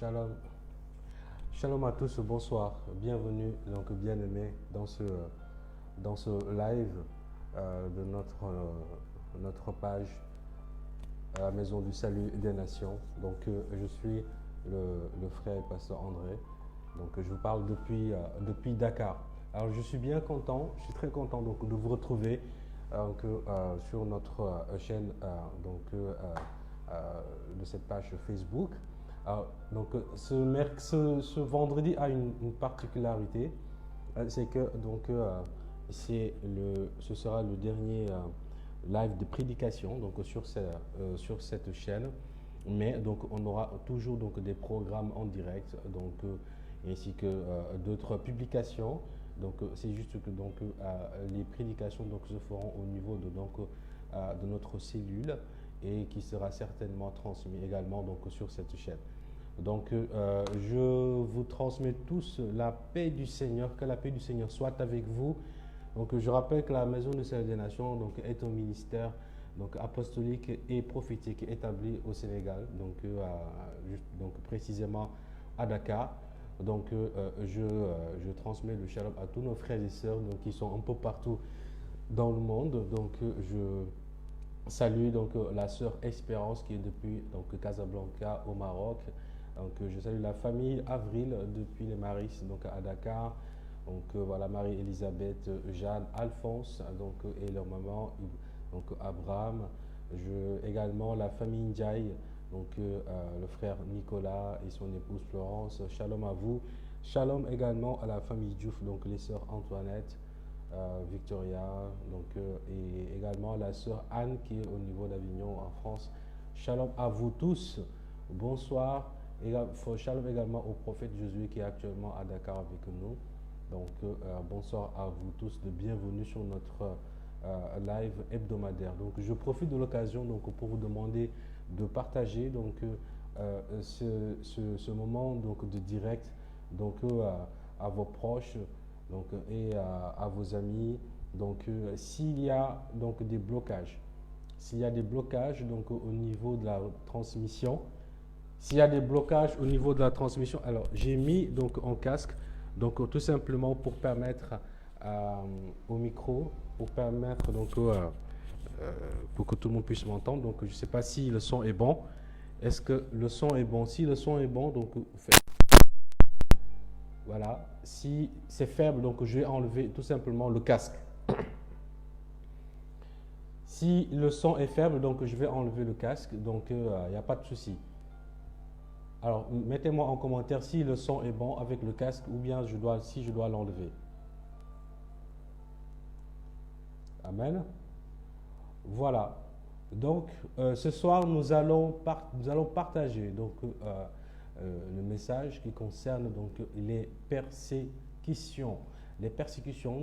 Shalom, shalom à tous, bonsoir, bienvenue, donc bien-aimés dans ce live de notre page à la Maison du Salut des Nations. Donc je suis le frère et pasteur André, donc je vous parle depuis Dakar. Alors je suis bien content, je suis très content donc, de vous retrouver sur notre chaîne de cette page Facebook. Donc ce vendredi a une particularité, c'est que ce sera le dernier live de prédication donc sur cette chaîne, mais donc on aura toujours donc des programmes en direct ainsi que d'autres publications. Donc c'est juste que les prédications donc se feront au niveau de notre cellule et qui sera certainement transmis également donc sur cette chaîne. Donc je vous transmets tous la paix du Seigneur, que la paix du Seigneur soit avec vous. Donc je rappelle que la Maison du Salut des Nations donc, est un ministère donc, apostolique et prophétique établi au Sénégal, donc précisément à Dakar. Donc je transmets le shalom à tous nos frères et sœurs donc, qui sont un peu partout dans le monde. Donc je salue donc la sœur Espérance qui est depuis donc Casablanca au Maroc. Donc je salue la famille Avril depuis les Maris donc à Dakar. Donc voilà Marie-Elisabeth, Jeanne, Alphonse donc et leur maman donc Abraham. Également la famille Ndiaye, donc le frère Nicolas et son épouse Florence. Shalom à vous. Shalom également à la famille Diouf, donc les sœurs Antoinette, Victoria, et également la sœur Anne qui est au niveau d'Avignon en France. Shalom à vous tous. Bonsoir. Shalom également au prophète Josué qui est actuellement à Dakar avec nous. Donc bonsoir à vous tous, de bienvenue sur notre live hebdomadaire. Donc je profite de l'occasion pour vous demander de partager ce moment de direct à vos proches et à vos amis. Donc s'il y a des blocages, au niveau de la transmission, alors j'ai mis en casque tout simplement pour permettre au micro, pour que tout le monde puisse m'entendre. Donc je ne sais pas si le son est bon. Est-ce que le son est bon? Si le son est bon, vous faites. Voilà. Si c'est faible, je vais enlever tout simplement le casque. Si le son est faible, je vais enlever le casque. Donc il n'y a pas de souci. Alors mettez-moi en commentaire si le son est bon avec le casque ou bien si je dois l'enlever. Amen. Voilà. Donc ce soir nous allons partager le message qui concerne les persécutions. Les persécutions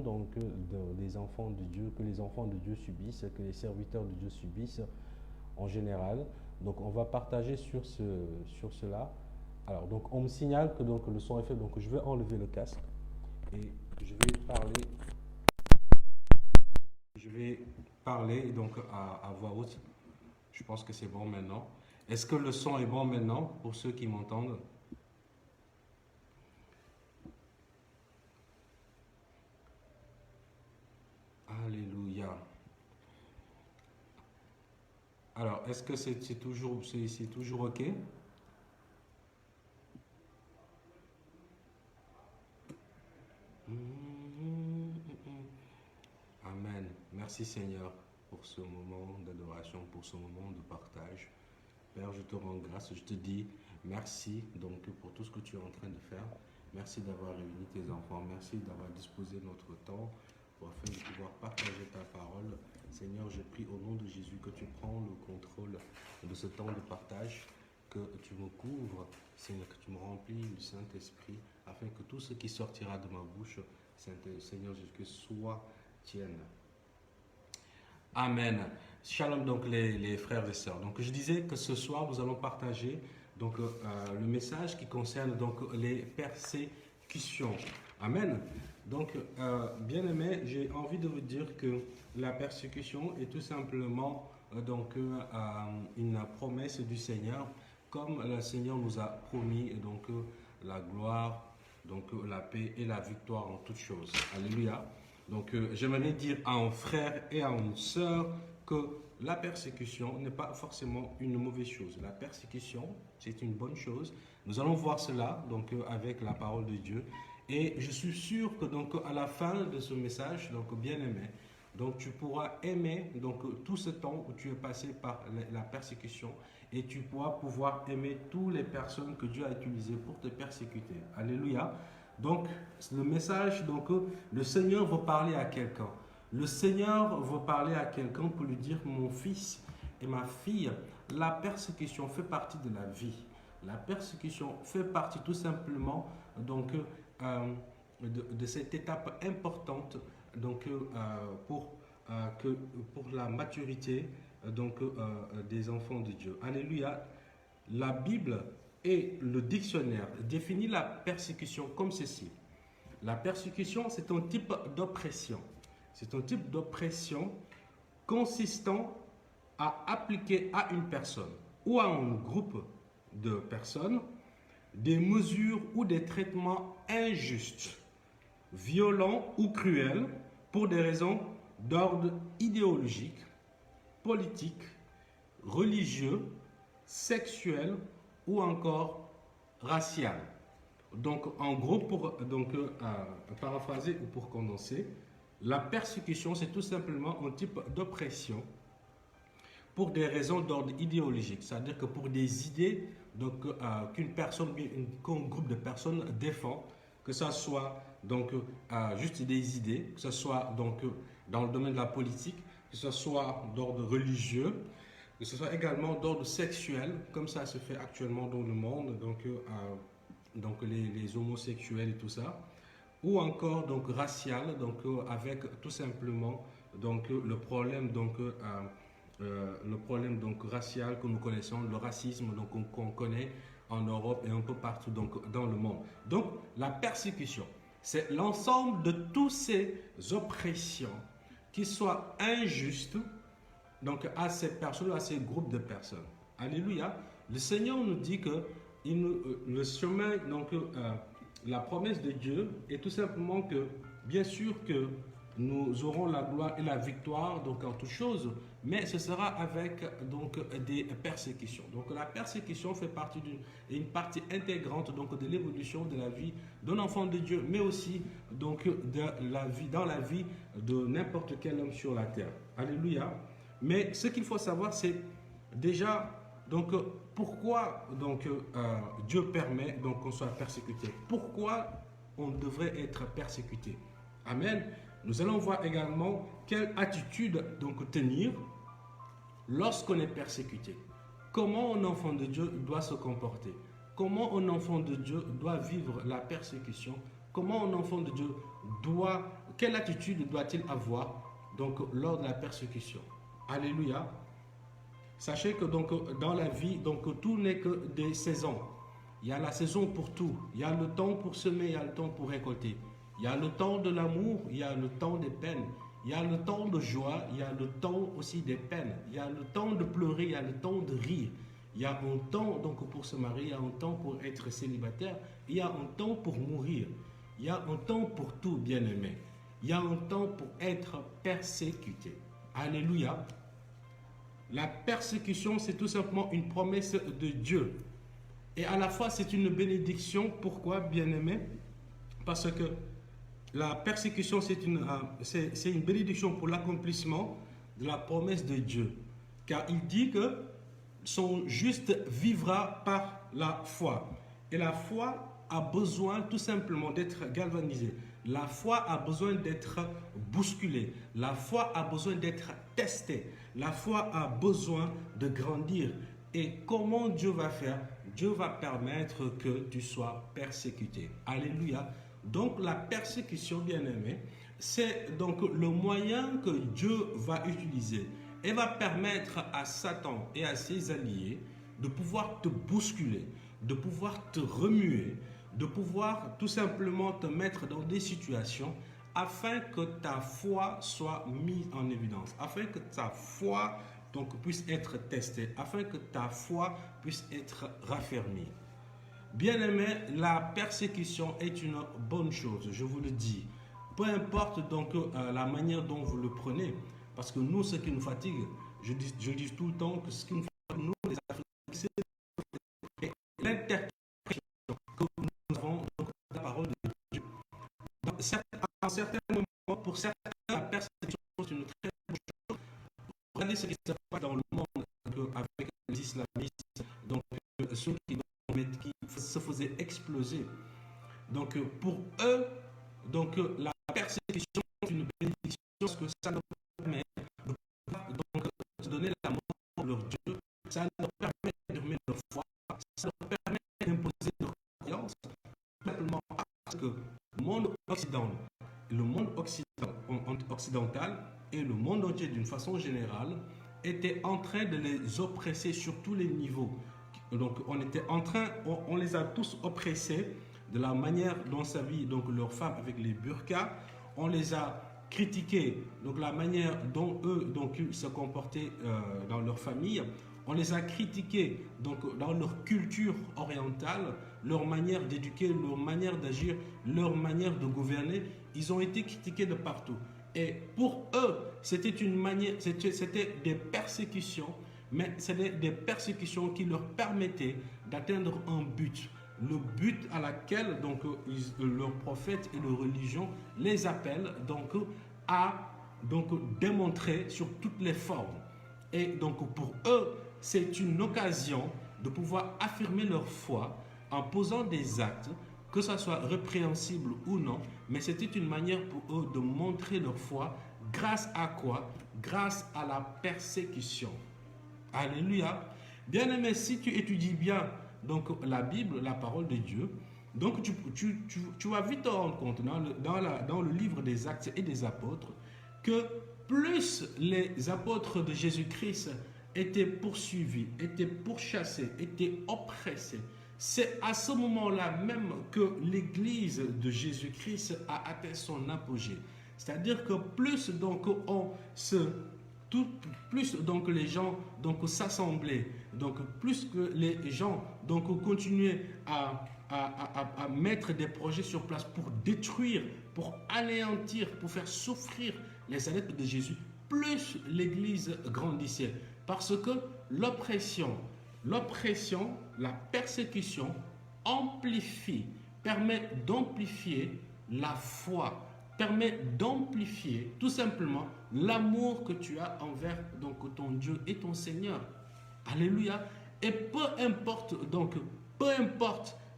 des enfants de Dieu, que les enfants de Dieu subissent, que les serviteurs de Dieu subissent en général. Donc on va partager sur cela. Alors on me signale que le son est faible, donc je vais enlever le casque et je vais parler à voix haute. Je pense que c'est bon maintenant. Est-ce que le son est bon maintenant pour ceux qui m'entendent? Alléluia. Alors, est-ce que c'est toujours OK? Amen. Merci Seigneur pour ce moment d'adoration, pour ce moment de partage. Père, je te rends grâce, je te dis merci pour tout ce que tu es en train de faire. Merci d'avoir réuni tes enfants, merci d'avoir disposé notre temps afin de pouvoir partager ta parole. Seigneur, je prie au nom de Jésus que tu prends le contrôle de ce temps de partage, que tu me couvres, Seigneur, que tu me remplis du Saint-Esprit, afin que tout ce qui sortira de ma bouche, Seigneur Jésus, que soit tienne. Amen. Shalom les frères et sœurs. Donc je disais que ce soir nous allons partager le message qui concerne les persécutions. Amen. Donc bien aimé, j'ai envie de vous dire que la persécution est tout simplement une promesse du Seigneur comme le Seigneur nous a promis donc la gloire, donc la paix et la victoire en toutes choses. Alléluia. Donc j'aimerais dire à un frère et à une sœur que la persécution n'est pas forcément une mauvaise chose. La persécution, c'est une bonne chose. Nous allons voir cela donc avec la parole de Dieu. Et je suis sûr que donc à la fin de ce message, donc bien-aimé, donc tu pourras aimer donc tout ce temps où tu es passé par la persécution et tu pourras pouvoir aimer toutes les personnes que Dieu a utilisées pour te persécuter. Alléluia. Donc le message, donc le Seigneur veut parler à quelqu'un. Le Seigneur veut parler à quelqu'un pour lui dire, mon fils et ma fille, la persécution fait partie de la vie. La persécution fait partie tout simplement donc de cette étape importante donc pour la maturité donc des enfants de Dieu. Alléluia. La Bible et le dictionnaire définissent la persécution comme ceci. La persécution, c'est un type d'oppression. C'est un type d'oppression consistant à appliquer à une personne ou à un groupe de personnes des mesures ou des traitements injustes, violents ou cruels pour des raisons d'ordre idéologique, politique, religieux, sexuel ou encore racial. Donc, en gros, pour paraphraser ou pour condenser, la persécution, c'est tout simplement un type d'oppression pour des raisons d'ordre idéologique, c'est-à-dire que pour des idées qu'une personne, qu'un groupe de personnes défend, que ce soit donc juste des idées, que ce soit donc dans le domaine de la politique, que ce soit d'ordre religieux, que ce soit également d'ordre sexuel, comme ça se fait actuellement dans le monde, donc les homosexuels et tout ça, ou encore donc racial, donc avec tout simplement donc le problème racial que nous connaissons, le racisme donc qu'on connaît en Europe et un peu partout donc dans le monde. Donc la persécution, c'est l'ensemble de toutes ces oppressions qui soient injustes donc à ces personnes, à ces groupes de personnes. Alléluia. Le Seigneur nous dit que le chemin, donc la promesse de Dieu est tout simplement que, bien sûr que nous aurons la gloire et la victoire donc en toutes choses, mais ce sera avec donc des persécutions. Donc la persécution fait partie une partie intégrante donc de l'évolution de la vie d'un enfant de Dieu, mais aussi donc dans la vie de n'importe quel homme sur la terre. Alléluia. Mais ce qu'il faut savoir, c'est déjà donc pourquoi donc Dieu permet donc qu'on soit persécuté. Pourquoi on devrait être persécuté. Amen. Nous allons voir également quelle attitude donc tenir lorsqu'on est persécuté. Comment un enfant de Dieu doit se comporter. Comment un enfant de Dieu doit vivre la persécution. Comment un enfant de Dieu quelle attitude doit-il avoir donc lors de la persécution. Alléluia. Sachez que donc dans la vie, donc tout n'est que des saisons. Il y a la saison pour tout. Il y a le temps pour semer, il y a le temps pour récolter. Il y a le temps de l'amour, il y a le temps des peines. Il y a le temps de joie, il y a le temps aussi des peines. Il y a le temps de pleurer, il y a le temps de rire. Il y a un temps donc pour se marier, il y a un temps pour être célibataire, il y a un temps pour mourir. Il y a un temps pour tout, bien-aimé. Il y a un temps pour être persécuté. Alléluia. La persécution, c'est tout simplement une promesse de Dieu. Et à la fois, c'est une bénédiction. Pourquoi, bien-aimé? Parce que la persécution, c'est une bénédiction pour l'accomplissement de la promesse de Dieu. Car il dit que son juste vivra par la foi. Et la foi a besoin tout simplement d'être galvanisée. La foi a besoin d'être bousculée. La foi a besoin d'être testée. La foi a besoin de grandir. Et comment Dieu va faire? Dieu va permettre que tu sois persécuté. Alléluia. Donc la persécution, bien-aimé, c'est donc le moyen que Dieu va utiliser et va permettre à Satan et à ses alliés de pouvoir te bousculer, de pouvoir te remuer, de pouvoir tout simplement te mettre dans des situations afin que ta foi soit mise en évidence, afin que ta foi donc puisse être testée, afin que ta foi puisse être raffermie. Bien-aimé, la persécution est une bonne chose, je vous le dis. Peu importe donc la manière dont vous le prenez, parce que nous, ce qui nous fatigue, je dis tout le temps que ce qui nous fatigue, nous, les Africains, c'est l'interprétation que nous avons de la parole de Dieu. À un certain moment, pour certains, la persécution est une très bonne chose. Regardez ce qui se passe dans le monde avec les islamistes, donc ceux qui se faisaient exploser. Donc pour eux, donc la persécution est une bénédiction parce que ça leur permet de se donner la mort pour leur Dieu, ça leur permet de remettre leur foi, ça leur permet d'imposer leur croyance, tout simplement parce que le monde occidental et le monde entier d'une façon générale était en train de les oppresser sur tous les niveaux. Donc on les a tous oppressés de la manière dont s'habillent donc leurs femmes avec les burqas. On les a critiqués, donc la manière dont eux donc ils se comportaient dans leur famille. On les a critiqués donc dans leur culture orientale, leur manière d'éduquer, leur manière d'agir, leur manière de gouverner. Ils ont été critiqués de partout. Et pour eux, c'était des persécutions, mais c'était des persécutions qui leur permettaient d'atteindre un but. Le but à laquelle donc leurs prophètes et leurs religions les appellent donc à démontrer sur toutes les formes. Et donc pour eux, c'est une occasion de pouvoir affirmer leur foi en posant des actes, que ça soit répréhensible ou non, mais c'était une manière pour eux de montrer leur foi. Grâce à quoi? Grâce à la persécution. Alléluia. Bien-aimé, si tu étudies bien donc la Bible, la parole de Dieu, donc tu vas vite te rendre compte dans le livre des Actes et des Apôtres que plus les apôtres de Jésus-Christ étaient poursuivis, étaient pourchassés, étaient oppressés, c'est à ce moment-là même que l'Église de Jésus-Christ a atteint son apogée. C'est-à-dire que plus donc plus donc les gens donc s'assemblaient, donc plus que les gens donc continuaient à mettre des projets sur place pour détruire, pour anéantir, pour faire souffrir les adeptes de Jésus, plus l'Église grandissait. Parce que l'oppression, la persécution permet d'amplifier la foi, permet d'amplifier tout simplement l'amour que tu as envers donc ton Dieu et ton Seigneur. Alléluia. Et peu importe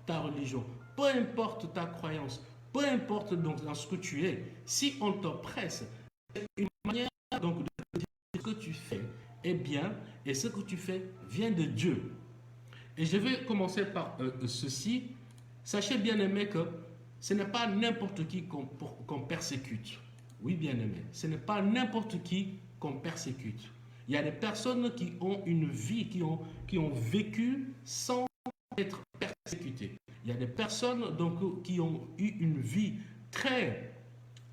ta religion, peu importe ta croyance, peu importe donc dans ce que tu es, si on t'oppresse, c'est une manière donc de dire ce que tu fais est bien et ce que tu fais vient de Dieu. Et je vais commencer par ceci. Sachez bien aimé que ce n'est pas n'importe qui qu'on persécute. Oui, bien aimé, ce n'est pas n'importe qui qu'on persécute. Il y a des personnes qui ont une vie, qui ont vécu sans être persécutées. Il y a des personnes donc, qui ont eu une vie très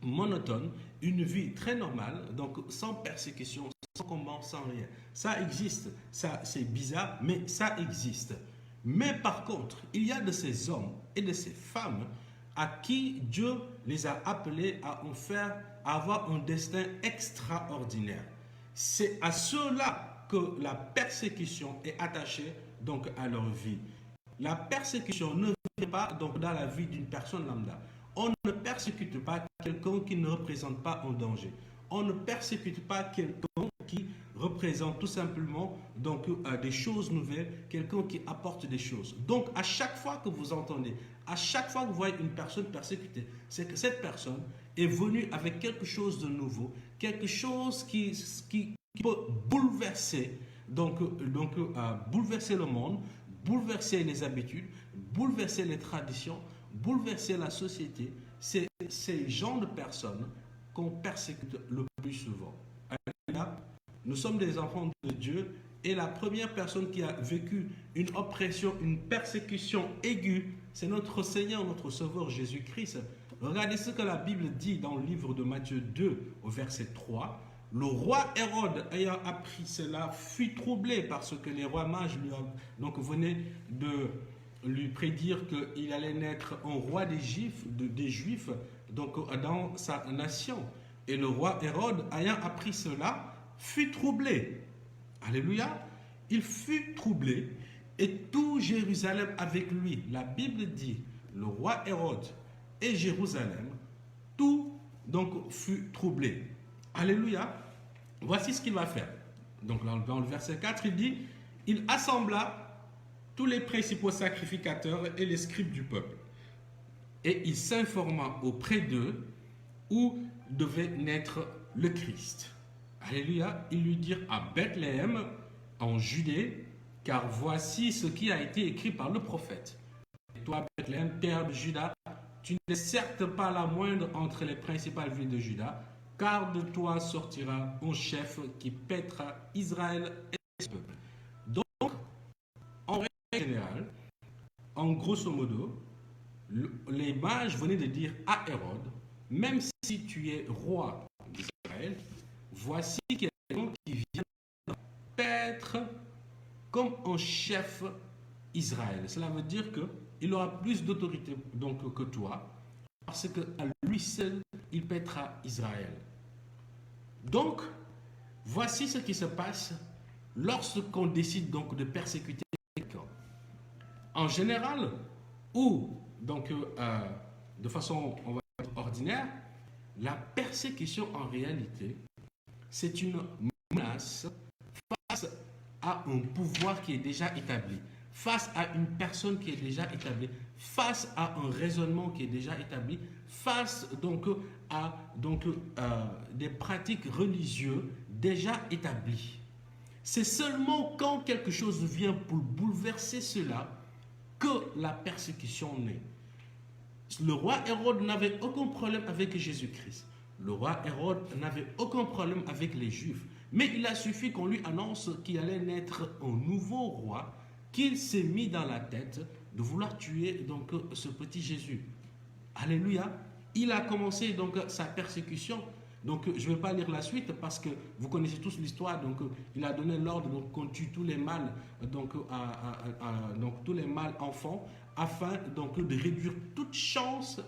monotone, une vie très normale, donc sans persécution, sans combat, sans rien. Ça existe, ça c'est bizarre, mais ça existe. Mais par contre, il y a de ces hommes et de ces femmes à qui Dieu les a appelés à avoir un destin extraordinaire. C'est à ceux-là que la persécution est attachée donc à leur vie. La persécution ne vient pas donc dans la vie d'une personne lambda. On ne persécute pas quelqu'un qui ne représente pas un danger. On ne persécute pas quelqu'un qui représente tout simplement donc des choses nouvelles, quelqu'un qui apporte des choses. Donc à chaque fois que vous entendez, à chaque fois que vous voyez une personne persécutée, c'est que cette personne est venue avec quelque chose de nouveau, quelque chose qui peut bouleverser, bouleverser le monde, bouleverser les habitudes, bouleverser les traditions, bouleverser la société. C'est ces gens de personnes qu'on persécute le plus souvent. Nous sommes des enfants de Dieu et la première personne qui a vécu une oppression, une persécution aiguë, c'est notre Seigneur, notre Sauveur Jésus-Christ. Regardez ce que la Bible dit dans le livre de Matthieu 2 au verset 3. Le roi Hérode, ayant appris cela, fut troublé parce que les rois mages venaient de lui prédire qu'il allait naître un roi des Juifs dans sa nation. Et le roi Hérode, ayant appris cela, fut troublé. Alléluia. Il fut troublé et tout Jérusalem avec lui. La Bible dit, le roi Hérode et Jérusalem, tout fut troublé. Alléluia. Voici ce qu'il va faire. Donc dans le verset 4, il dit, il assembla tous les principaux sacrificateurs et les scribes du peuple. Et il s'informa auprès d'eux où devait naître le Christ. Alléluia. Ils lui dirent à Bethléem, en Judée, car voici ce qui a été écrit par le prophète. Et toi, Bethléem, terre de Juda, tu n'es certes pas la moindre entre les principales villes de Juda, car de toi sortira un chef qui paîtra Israël et son peuple. Donc, en règle générale, en grosso modo, les mages venaient de dire à Hérode, même si tu es roi d'Israël, voici quelqu'un qui vient paître comme un chef Israël. Cela veut dire qu'il aura plus d'autorité que toi, parce qu'à lui seul, il paîtra Israël. Donc, voici ce qui se passe lorsqu'on décide de persécuter quelqu'un. En général, ou de façon ordinaire, la persécution en réalité, c'est une menace face à un pouvoir qui est déjà établi, face à une personne qui est déjà établie, face à un raisonnement qui est déjà établi, face à des pratiques religieuses déjà établies. C'est seulement quand quelque chose vient pour bouleverser cela que la persécution naît. Le roi Hérode n'avait aucun problème avec Jésus-Christ. Le roi Hérode n'avait aucun problème avec les Juifs. Mais il a suffi qu'on lui annonce qu'il allait naître un nouveau roi, qu'il s'est mis dans la tête de vouloir tuer ce petit Jésus. Alléluia. Il a commencé sa persécution. Je ne vais pas lire la suite parce que vous connaissez tous l'histoire. Il a donné l'ordre qu'on tue tous les mâles, tous les mâles enfants, afin de réduire toute chance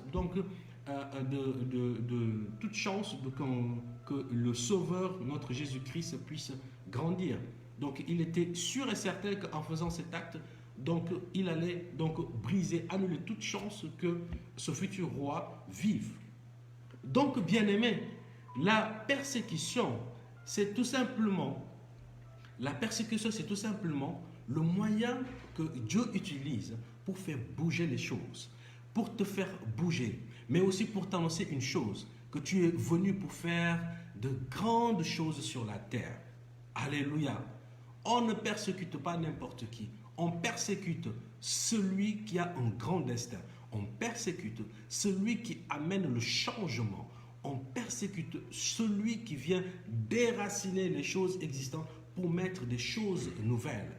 que le Sauveur, notre Jésus-Christ, puisse grandir. Donc il était sûr et certain qu'en faisant cet acte, il allait briser, annuler toute chance que ce futur roi vive. Donc, bien-aimés, la persécution, c'est tout simplement le moyen que Dieu utilise pour faire bouger les choses, pour te faire bouger, mais aussi pour t'annoncer une chose, que tu es venu pour faire de grandes choses sur la terre. Alléluia. On ne persécute pas n'importe qui. On persécute celui qui a un grand destin. On persécute celui qui amène le changement. On persécute celui qui vient déraciner les choses existantes pour mettre des choses nouvelles.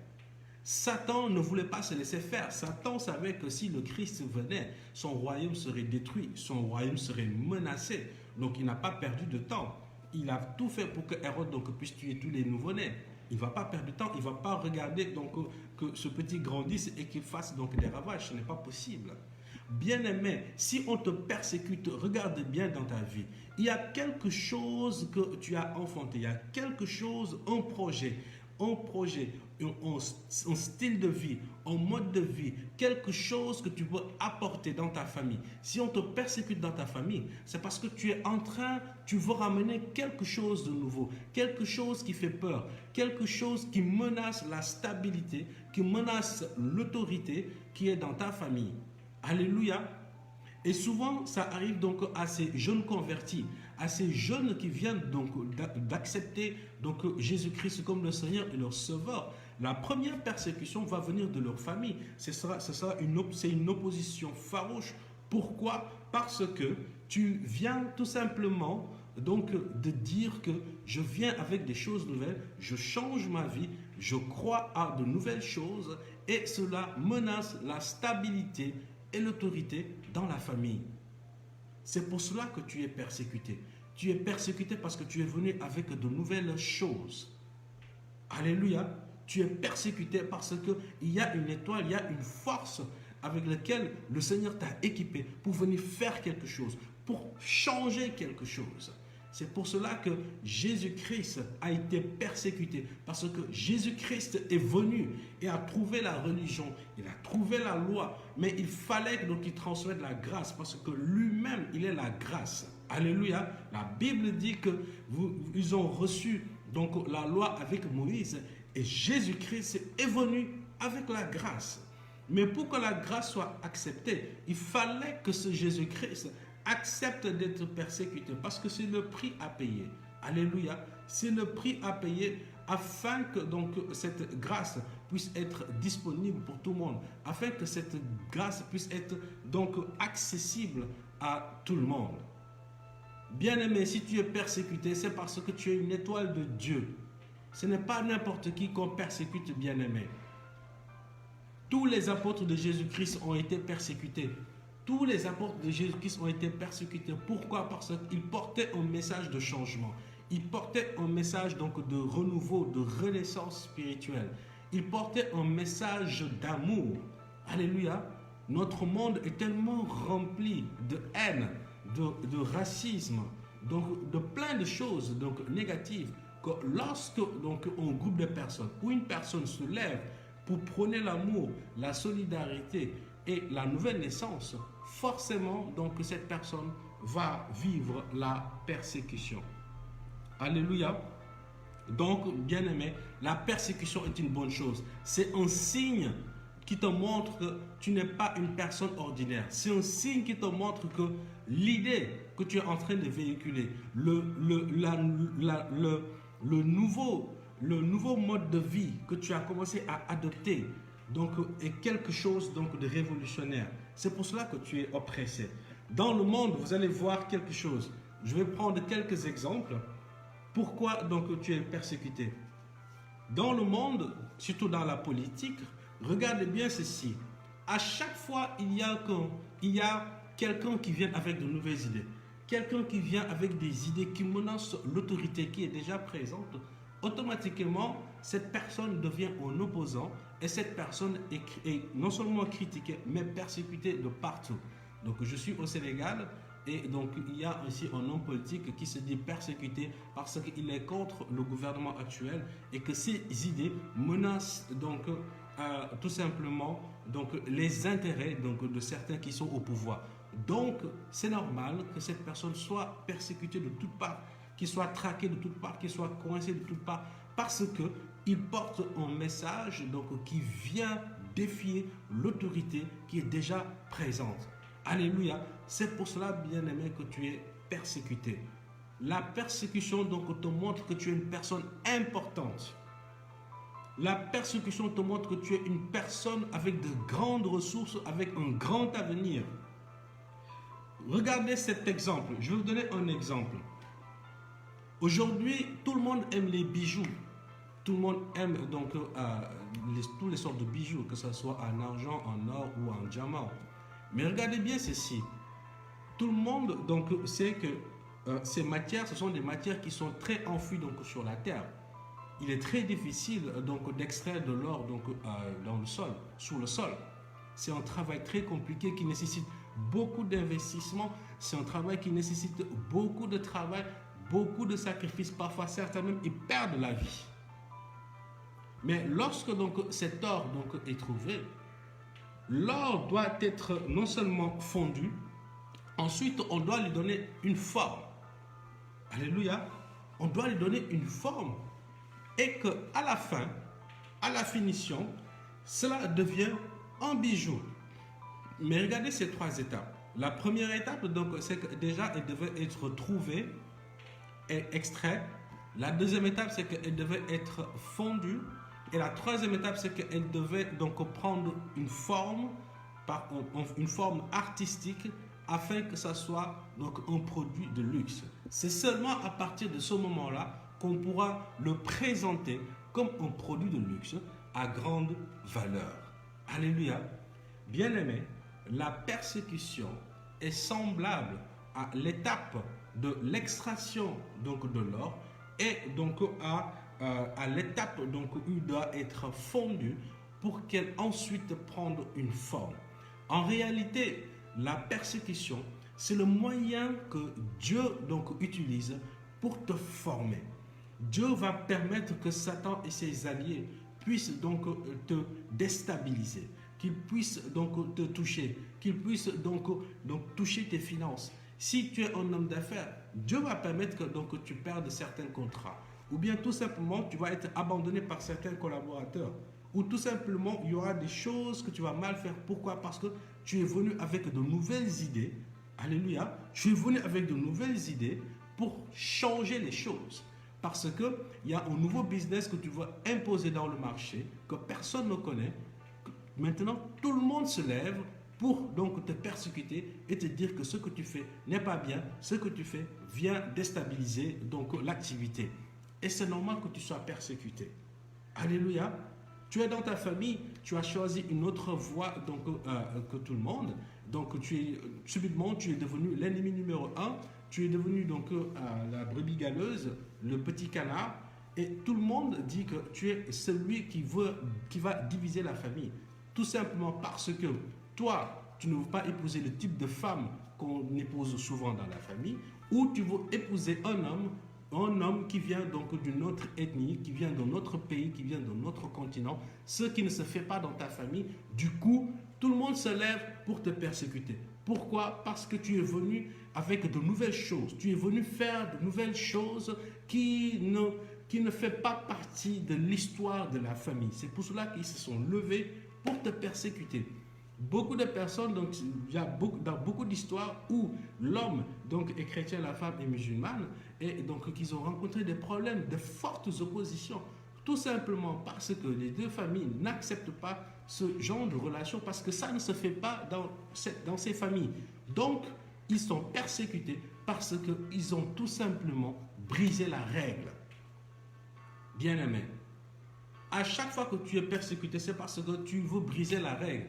Satan ne voulait pas se laisser faire. Satan savait que si le Christ venait, son royaume serait détruit, son royaume serait menacé. Donc il n'a pas perdu de temps. Il a tout fait pour que Hérode puisse tuer tous les nouveau-nés. Il ne va pas perdre de temps, il ne va pas regarder que ce petit grandisse et qu'il fasse des ravages. Ce n'est pas possible. Bien-aimé, si on te persécute, regarde bien dans ta vie. Il y a quelque chose que tu as enfanté, il y a quelque chose, un projet, un style de vie, un mode de vie, quelque chose que tu veux apporter dans ta famille. Si on te persécute dans ta famille, c'est parce que tu veux ramener quelque chose de nouveau, quelque chose qui fait peur, quelque chose qui menace la stabilité, qui menace l'autorité qui est dans ta famille. Alléluia. Et souvent, ça arrive à ces jeunes convertis, à ces jeunes qui viennent d'accepter Jésus-Christ comme le Seigneur et leur Sauveur. La première persécution va venir de leur famille. C'est une opposition farouche. Pourquoi? Parce que tu viens tout simplement de dire que je viens avec des choses nouvelles, je change ma vie, je crois à de nouvelles choses et cela menace la stabilité et l'autorité dans la famille. C'est pour cela que tu es persécuté. Tu es persécuté parce que tu es venu avec de nouvelles choses. Alléluia. Tu es persécuté parce qu'il y a une étoile, il y a une force avec laquelle le Seigneur t'a équipé pour venir faire quelque chose, pour changer quelque chose. C'est pour cela que Jésus-Christ a été persécuté, parce que Jésus-Christ est venu et a trouvé la religion, il a trouvé la loi, mais il fallait donc qu'il transmette la grâce, parce que lui-même, il est la grâce. Alléluia. La Bible dit qu'ils ont reçu donc la loi avec Moïse, et Jésus-Christ est venu avec la grâce. Mais pour que la grâce soit acceptée, il fallait que ce Jésus-Christ accepte d'être persécuté, parce que c'est le prix à payer. Alléluia. C'est le prix à payer afin que donc cette grâce puisse être disponible pour tout le monde, afin que cette grâce puisse être donc accessible à tout le monde. Bien-aimé, si tu es persécuté, c'est parce que tu es une étoile de Dieu. Ce n'est pas n'importe qui qu'on persécute, bien-aimé. Tous les apôtres de Jésus-Christ ont été persécutés. Tous les apôtres de Jésus-Christ ont été persécutés. Pourquoi? Parce qu'ils portaient un message de changement. Ils portaient un message donc de renouveau, de renaissance spirituelle. Ils portaient un message d'amour. Alléluia. Notre monde est tellement rempli de haine, de racisme, donc de plein de choses donc négatives, que lorsque donc un groupe de personnes ou une personne se lève pour prôner l'amour, la solidarité et la nouvelle naissance, forcément donc cette personne va vivre la persécution. Alléluia. Donc, bien-aimé, la persécution est une bonne chose. C'est un signe qui te montre que tu n'es pas une personne ordinaire. C'est un signe qui te montre que l'idée que tu es en train de véhiculer, le nouveau mode de vie que tu as commencé à adopter, donc, est quelque chose donc, de révolutionnaire. C'est pour cela que tu es oppressé. Dans le monde, vous allez voir quelque chose. Je vais prendre quelques exemples. Pourquoi donc tu es persécuté? Dans le monde, surtout dans la politique, regardez bien ceci. À chaque fois, il y a quelqu'un qui vient avec de nouvelles idées. Quelqu'un qui vient avec des idées qui menacent l'autorité qui est déjà présente. Automatiquement, cette personne devient un opposant et cette personne est non seulement critiquée, mais persécutée de partout. Donc, je suis au Sénégal et donc il y a aussi un homme politique qui se dit persécuté parce qu'il est contre le gouvernement actuel et que ses idées menacent donc tout simplement donc, les intérêts donc, de certains qui sont au pouvoir. Donc, c'est normal que cette personne soit persécutée de toutes parts, qu'il soit traqué de toutes parts, qu'il soit coincé de toutes parts, parce qu'il porte un message donc, qui vient défier l'autorité qui est déjà présente. Alléluia. C'est pour cela, bien-aimé, que tu es persécuté. La persécution donc, te montre que tu es une personne importante. La persécution te montre que tu es une personne avec de grandes ressources, avec un grand avenir. Regardez cet exemple. Je vais vous donner un exemple. Aujourd'hui, tout le monde aime les bijoux. Tout le monde aime donc toutes les sortes de bijoux, que ce soit en argent, en or ou en diamant. Mais regardez bien ceci. Tout le monde donc sait que ces matières, ce sont des matières qui sont très enfouies donc sur la terre. Il est très difficile donc d'extraire de l'or donc dans le sol, sous le sol. C'est un travail très compliqué qui nécessite beaucoup d'investissement. C'est un travail qui nécessite beaucoup de travail, beaucoup de sacrifices. Parfois, certains même ils perdent la vie. Mais lorsque donc cet or donc est trouvé, l'or doit être non seulement fondu, ensuite on doit lui donner une forme. Alléluia. On doit lui donner une forme. Et qu'à la fin, à la finition, cela devient un bijou. Mais regardez ces trois étapes. La première étape, donc, c'est que déjà, elle devait être trouvée et extraite. La deuxième étape, c'est qu'elle devait être fondue. Et la troisième étape, c'est qu'elle devait donc prendre une forme artistique afin que ça soit donc un produit de luxe. C'est seulement à partir de ce moment-là qu'on pourra le présenter comme un produit de luxe à grande valeur. Alléluia. Bien-aimé, la persécution est semblable à l'étape de l'extraction donc de l'or et donc à l'étape donc où il doit être fondu pour qu'elle ensuite prenne une forme. En réalité, la persécution, c'est le moyen que Dieu donc utilise pour te former. Dieu va permettre que Satan et ses alliés puissent donc te déstabiliser, qu'ils puissent donc te toucher, qu'ils puissent donc toucher tes finances. Si tu es un homme d'affaires, Dieu va permettre que donc tu perdes certains contrats. Ou bien tout simplement, tu vas être abandonné par certains collaborateurs. Ou tout simplement, il y aura des choses que tu vas mal faire. Pourquoi? Parce que tu es venu avec de nouvelles idées. Alléluia. Tu es venu avec de nouvelles idées pour changer les choses. Parce qu'il y a un nouveau business que tu vas imposer dans le marché, que personne ne connaît. Maintenant, tout le monde se lève pour donc te persécuter et te dire que ce que tu fais n'est pas bien, ce que tu fais vient déstabiliser donc l'activité. Et c'est normal que tu sois persécuté. Alléluia. Tu es dans ta famille, tu as choisi une autre voie donc, que tout le monde. Donc subitement, tu es devenu l'ennemi numéro 1. Tu es devenu donc la brebis galeuse, le petit canard. Et tout le monde dit que tu es celui qui va diviser la famille. Tout simplement parce que toi, tu ne veux pas épouser le type de femme qu'on épouse souvent dans la famille. Ou tu veux épouser un homme qui vient donc d'une autre ethnie, qui vient d'un autre pays, qui vient d'un autre continent, ce qui ne se fait pas dans ta famille. Du coup, tout le monde se lève pour te persécuter. Pourquoi? Parce que tu es venu avec de nouvelles choses. Tu es venu faire de nouvelles choses qui ne fait pas partie de l'histoire de la famille. C'est pour cela qu'ils se sont levés pour te persécuter. Beaucoup de personnes, donc il y a dans beaucoup d'histoires où l'homme donc est chrétien, la femme est musulmane, et donc qu'ils ont rencontré des problèmes, de fortes oppositions, tout simplement parce que les deux familles n'acceptent pas ce genre de relation, parce que ça ne se fait pas dans ces familles. Donc, ils sont persécutés parce qu'ils ont tout simplement brisé la règle. Bien-aimé, à chaque fois que tu es persécuté, c'est parce que tu veux briser la règle.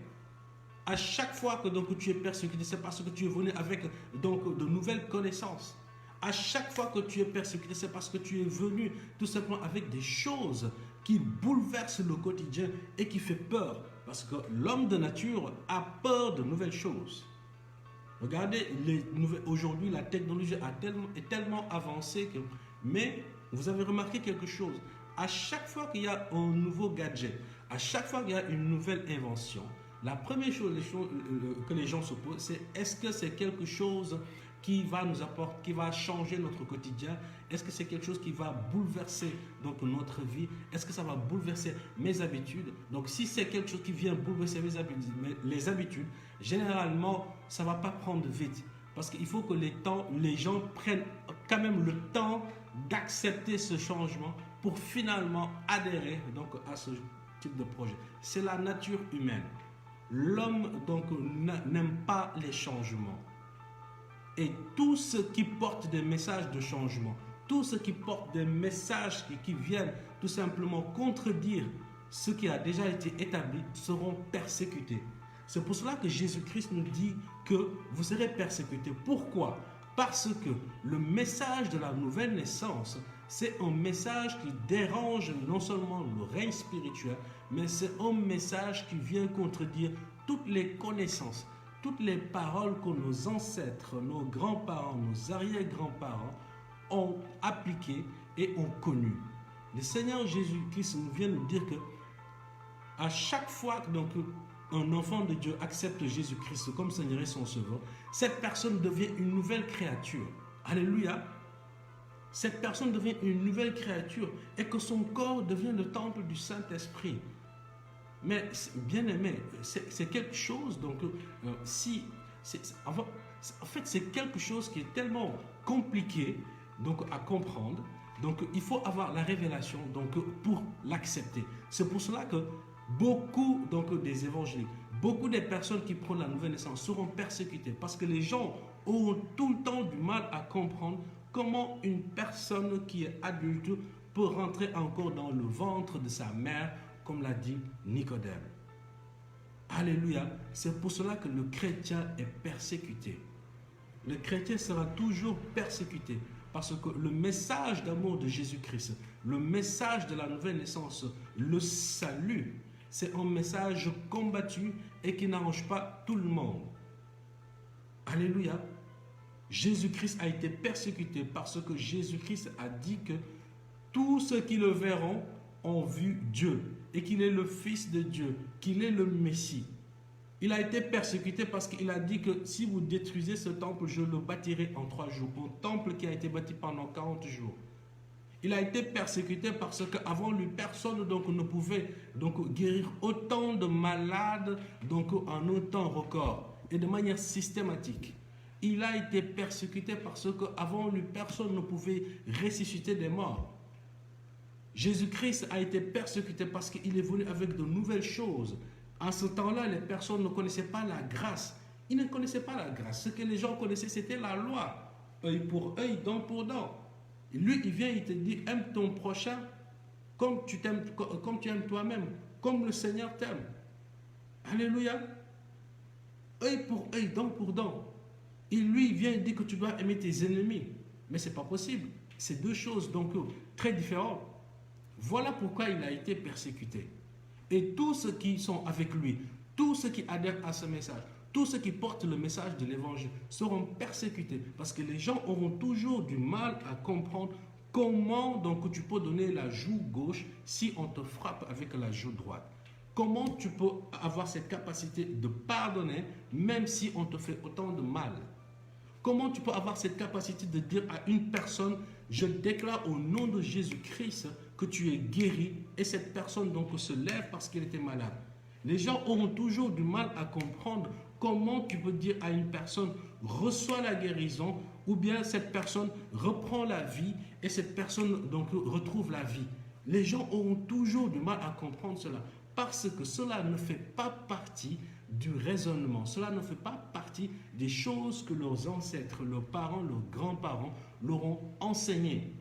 À chaque fois que donc, tu es persécuté, c'est parce que tu es venu avec donc, de nouvelles connaissances. À chaque fois que tu es persécuté, c'est parce que tu es venu tout simplement avec des choses qui bouleversent le quotidien et qui fait peur. Parce que l'homme de nature a peur de nouvelles choses. Regardez, aujourd'hui, la technologie est tellement avancée que... Mais vous avez remarqué quelque chose. À chaque fois qu'il y a un nouveau gadget, à chaque fois qu'il y a une nouvelle invention, la première chose que les gens se posent, c'est est-ce que c'est quelque chose qui va nous apporter, qui va changer notre quotidien? Est-ce que c'est quelque chose qui va bouleverser donc, notre vie? Est-ce que ça va bouleverser mes habitudes? Donc si c'est quelque chose qui vient bouleverser les habitudes, généralement, ça ne va pas prendre vite. Parce qu'il faut que les gens prennent quand même le temps d'accepter ce changement pour finalement adhérer donc, à ce type de projet. C'est la nature humaine. L'homme donc n'aime pas les changements. Et tout ce qui porte des messages de changement, tout ce qui porte des messages qui viennent tout simplement contredire ce qui a déjà été établi seront persécutés. C'est pour cela que Jésus-Christ nous dit que vous serez persécutés. Pourquoi? Parce que le message de la nouvelle naissance, c'est un message qui dérange non seulement le règne spirituel, mais c'est un message qui vient contredire toutes les connaissances, toutes les paroles que nos ancêtres, nos grands-parents, nos arrière-grands-parents ont appliquées et ont connues. Le Seigneur Jésus-Christ nous vient nous dire que à chaque fois que donc, un enfant de Dieu accepte Jésus-Christ comme Seigneur et son Sauveur, cette personne devient une nouvelle créature. Alléluia. Cette personne devient une nouvelle créature et que son corps devient le temple du Saint-Esprit. Mais bien aimé, c'est quelque chose, donc, en fait, c'est quelque chose qui est tellement compliqué donc, à comprendre. Donc, il faut avoir la révélation donc, pour l'accepter. C'est pour cela que beaucoup donc, des évangéliques, beaucoup des personnes qui prennent la nouvelle naissance seront persécutées parce que les gens auront tout le temps du mal à comprendre comment une personne qui est adulte peut rentrer encore dans le ventre de sa mère, comme l'a dit Nicodème. Alléluia. C'est pour cela que le chrétien est persécuté. Le chrétien sera toujours persécuté parce que le message d'amour de Jésus-Christ, le message de la nouvelle naissance, le salut, c'est un message combattu et qui n'arrange pas tout le monde. Alléluia. Jésus-Christ a été persécuté parce que Jésus-Christ a dit que tous ceux qui le verront ont vu Dieu et qu'il est le Fils de Dieu, qu'il est le Messie. Il a été persécuté parce qu'il a dit que si vous détruisez ce temple, je le bâtirai en 3 jours. Un temple qui a été bâti pendant 40 jours. Il a été persécuté parce qu'avant lui, personne donc, ne pouvait donc, guérir autant de malades donc, en un temps record et de manière systématique. Il a été persécuté parce qu'avant lui, personne ne pouvait ressusciter des morts. Jésus-Christ a été persécuté parce qu'il est venu avec de nouvelles choses. En ce temps-là, les personnes ne connaissaient pas la grâce. Ils ne connaissaient pas la grâce. Ce que les gens connaissaient, c'était la loi. Œil pour œil, dent pour dent. Et lui, il vient, il te dit, aime ton prochain comme tu aimes toi-même, comme le Seigneur t'aime. Alléluia. Œil pour œil, dent pour dent. Et lui, il vient, il dit que tu dois aimer tes ennemis. Mais ce n'est pas possible. C'est deux choses donc très différentes. Voilà pourquoi il a été persécuté. Et tous ceux qui sont avec lui, tous ceux qui adhèrent à ce message, tous ceux qui portent le message de l'évangile seront persécutés parce que les gens auront toujours du mal à comprendre comment donc tu peux donner la joue gauche si on te frappe avec la joue droite. Comment tu peux avoir cette capacité de pardonner même si on te fait autant de mal. Comment tu peux avoir cette capacité de dire à une personne, je déclare au nom de Jésus-Christ que tu es guéri, et cette personne donc se lève parce qu'elle était malade. Les gens auront toujours du mal à comprendre comment tu peux dire à une personne, reçois la guérison, ou bien cette personne reprend la vie et cette personne donc retrouve la vie. Les gens auront toujours du mal à comprendre cela parce que cela ne fait pas partie du raisonnement. Cela ne fait pas partie des choses que leurs ancêtres, leurs parents, leurs grands-parents leur ont enseignées.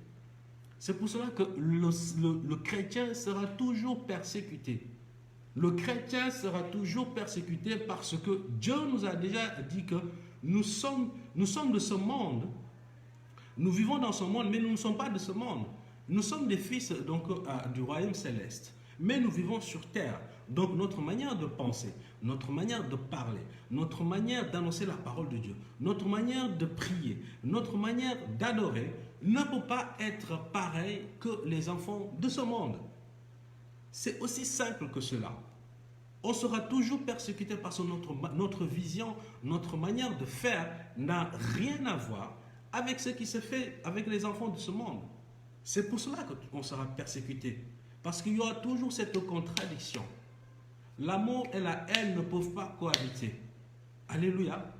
C'est pour cela que le chrétien sera toujours persécuté. Le chrétien sera toujours persécuté parce que Dieu nous a déjà dit que nous sommes de ce monde. Nous vivons dans ce monde, mais nous ne sommes pas de ce monde. Nous sommes des fils donc, du royaume céleste. Mais nous vivons sur terre. Donc notre manière de penser, notre manière de parler, notre manière d'annoncer la parole de Dieu, notre manière de prier, notre manière d'adorer ne peut pas être pareil que les enfants de ce monde. C'est aussi simple que cela. On sera toujours persécuté parce que notre vision, notre manière de faire n'a rien à voir avec ce qui se fait avec les enfants de ce monde. C'est pour cela qu'on sera persécuté. Parce qu'il y aura toujours cette contradiction. L'amour et la haine ne peuvent pas cohabiter. Alléluia.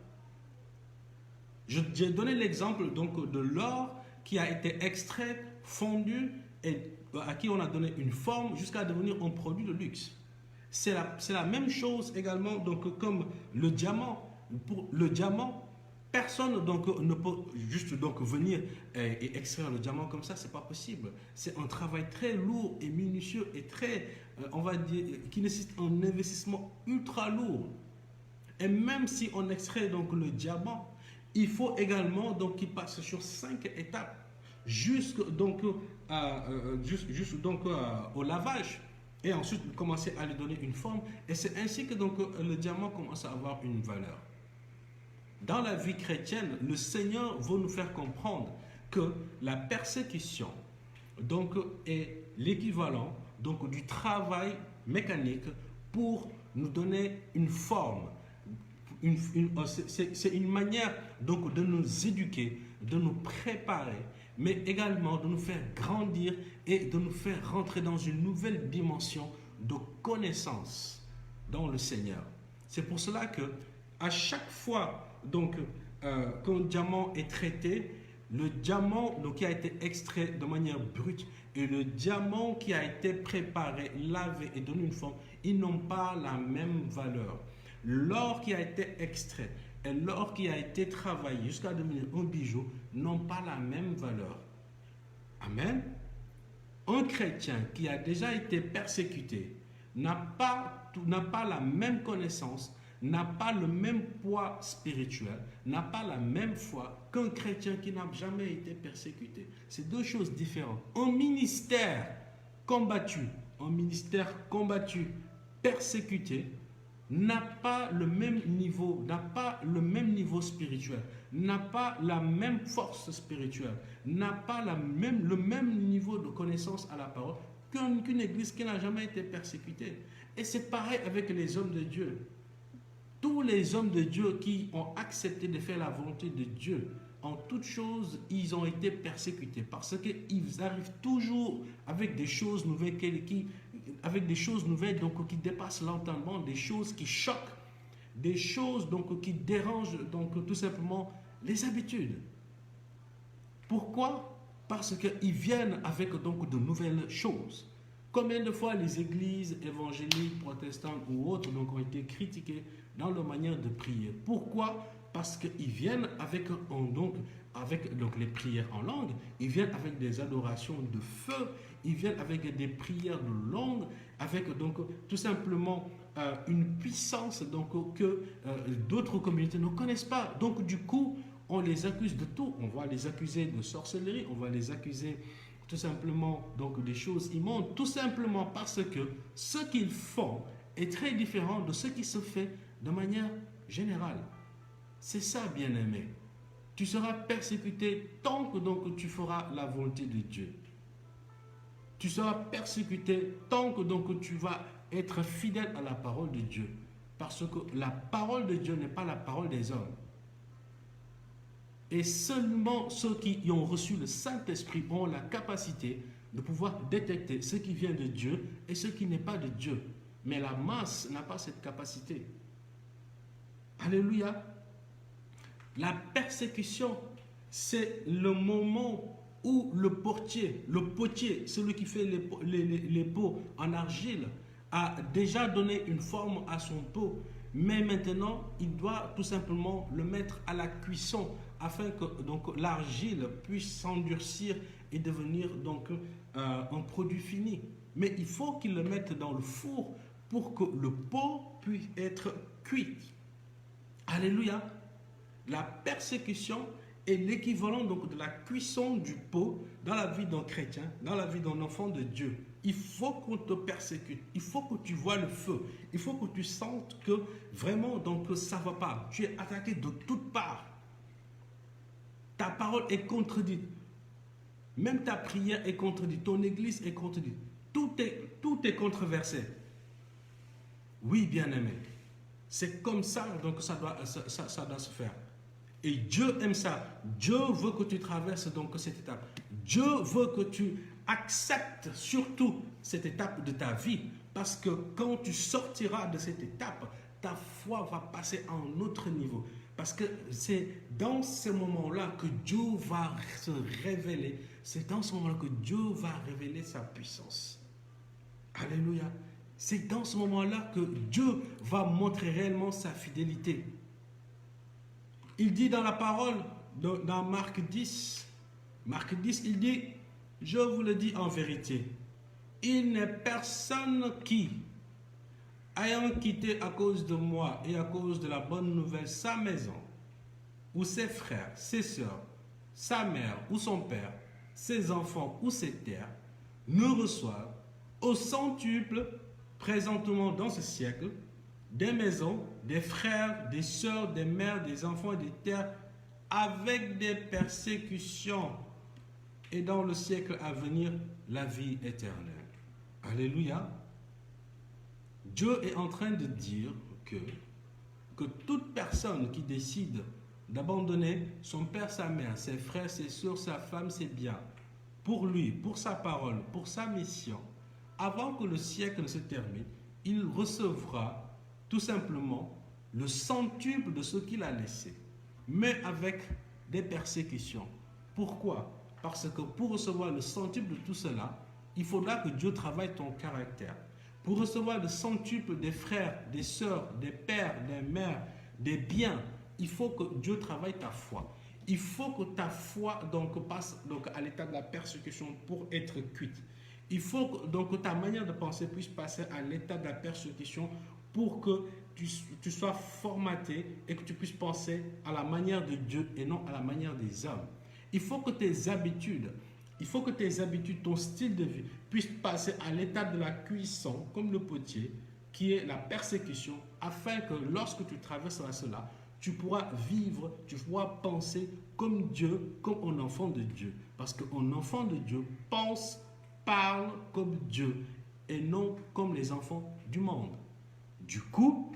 J'ai donné l'exemple donc de l'or qui a été extrait, fondu et à qui on a donné une forme jusqu'à devenir un produit de luxe. C'est la même chose également donc, comme le diamant. Pour le diamant, personne donc, ne peut juste donc, venir et extraire le diamant comme ça, c'est pas possible. C'est un travail très lourd et minutieux et très, on va dire, qui nécessite un investissement ultra lourd. Et même si on extrait donc, le diamant, il faut également donc, qu'il passe sur 5 étapes jusqu'au lavage. Et ensuite commencer à lui donner une forme. Et c'est ainsi que donc, le diamant commence à avoir une valeur. Dans la vie chrétienne, le Seigneur veut nous faire comprendre que la persécution donc, est l'équivalent donc, du travail mécanique pour nous donner une forme. C'est une manière donc, de nous éduquer, de nous préparer, mais également de nous faire grandir et de nous faire rentrer dans une nouvelle dimension de connaissance dans le Seigneur. C'est pour cela que à chaque fois donc, qu'un diamant est traité, le diamant donc, qui a été extrait de manière brute et le diamant qui a été préparé, lavé et donné une forme, ils n'ont pas la même valeur. L'or qui a été extrait et l'or qui a été travaillé jusqu'à devenir un bijou n'ont pas la même valeur. Amen. Un chrétien qui a déjà été persécuté n'a pas la même connaissance n'a pas le même poids spirituel, n'a pas la même foi qu'un chrétien qui n'a jamais été persécuté. C'est deux choses différentes. Un ministère combattu, persécuté, n'a pas le même niveau, spirituel, n'a pas la même force spirituelle, n'a pas le même niveau de connaissance à la parole qu'une église qui n'a jamais été persécutée. Et c'est pareil avec les hommes de Dieu. Tous les hommes de Dieu qui ont accepté de faire la volonté de Dieu, en toutes choses, ils ont été persécutés parce qu'ils arrivent toujours avec des choses nouvelles qui dépassent l'entendement, des choses qui choquent, des choses donc qui dérangent donc tout simplement les habitudes. Pourquoi? Parce qu'ils viennent avec donc de nouvelles choses. Combien de fois les églises évangéliques, protestantes ou autres donc, ont été critiquées dans leur manière de prier? Pourquoi? Parce qu'ils viennent avec les prières en langue, ils viennent avec des adorations de feu, ils viennent avec des prières de langue, avec donc tout simplement une puissance donc, que d'autres communautés ne connaissent pas. Donc du coup, on les accuse de tout. On va les accuser de sorcellerie, on va les accuser tout simplement donc des choses immondes, tout simplement parce que ce qu'ils font est très différent de ce qui se fait de manière générale. C'est ça, bien-aimé. Tu seras persécuté tant que donc tu feras la volonté de Dieu. Tu seras persécuté tant que donc tu vas être fidèle à la parole de Dieu. Parce que la parole de Dieu n'est pas la parole des hommes. Et seulement ceux qui ont reçu le Saint-Esprit ont la capacité de pouvoir détecter ce qui vient de Dieu et ce qui n'est pas de Dieu. Mais la masse n'a pas cette capacité. Alléluia. La persécution, c'est le moment où le potier, celui qui fait les pots en argile, a déjà donné une forme à son pot. Mais maintenant, il doit tout simplement le mettre à la cuisson afin que donc l'argile puisse s'endurcir et devenir donc un produit fini. Mais il faut qu'il le mette dans le four pour que le pot puisse être cuit. Alléluia. La persécution est l'équivalent donc de la cuisson du pot dans la vie d'un chrétien, dans la vie d'un enfant de Dieu. Il faut qu'on te persécute, il faut que tu vois le feu, il faut que tu sentes que vraiment donc ça ne va pas. Tu es attaqué de toutes parts. Ta parole est contredite. Même ta prière est contredite, ton église est contredite. Tout est controversé. Oui, bien-aimé. C'est comme ça donc ça doit se faire. Et Dieu aime ça. Dieu veut que tu traverses donc cette étape. Dieu veut que tu acceptes surtout cette étape de ta vie. Parce que quand tu sortiras de cette étape, ta foi va passer à un autre niveau. Parce que c'est dans ces moments-là que Dieu va se révéler. C'est dans ce moment-là que Dieu va révéler sa puissance. Alléluia. C'est dans ce moment-là que Dieu va montrer réellement sa fidélité. Il dit dans la parole, dans Marc 10, il dit, je vous le dis en vérité, il n'est personne qui, ayant quitté à cause de moi et à cause de la bonne nouvelle sa maison, ou ses frères, ses sœurs, sa mère ou son père, ses enfants ou ses terres, ne reçoivent au centuple présentement dans ce siècle, des maisons, des frères, des sœurs, des mères, des enfants et des terres, avec des persécutions, et dans le siècle à venir, la vie éternelle. Alléluia. Dieu est en train de dire que toute personne qui décide d'abandonner son père, sa mère, ses frères, ses sœurs, sa femme, ses biens, pour lui, pour sa parole, pour sa mission, avant que le siècle ne se termine, il recevra tout simplement le centuple de ce qu'il a laissé, mais avec des persécutions. Pourquoi? Parce que pour recevoir le centuple de tout cela, il faudra que Dieu travaille ton caractère. Pour recevoir le centuple des frères, des sœurs, des pères, des mères, des biens, il faut que Dieu travaille ta foi. Il faut que ta foi donc passe donc à l'état de la persécution pour être cuite. Il faut donc que ta manière de penser puisse passer à l'état de la persécution pour que tu sois formaté et que tu puisses penser à la manière de Dieu et non à la manière des hommes. Il faut que tes habitudes, ton style de vie puisse passer à l'étape de la cuisson, comme le potier, qui est la persécution, afin que lorsque tu traverseras cela, tu pourras vivre, tu pourras penser comme Dieu, comme un enfant de Dieu. Parce qu'un enfant de Dieu pense, parle comme Dieu et non comme les enfants du monde. Du coup,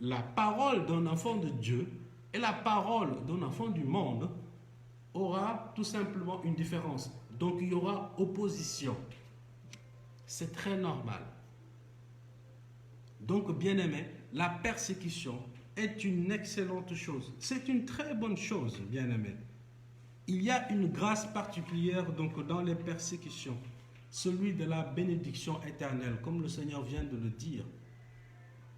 la parole d'un enfant de Dieu et la parole d'un enfant du monde aura tout simplement une différence. Donc il y aura opposition. C'est très normal. Donc, bien-aimé, la persécution est une excellente chose. C'est une très bonne chose, bien-aimé. Il y a une grâce particulière donc, dans les persécutions, celui de la bénédiction éternelle, comme le Seigneur vient de le dire.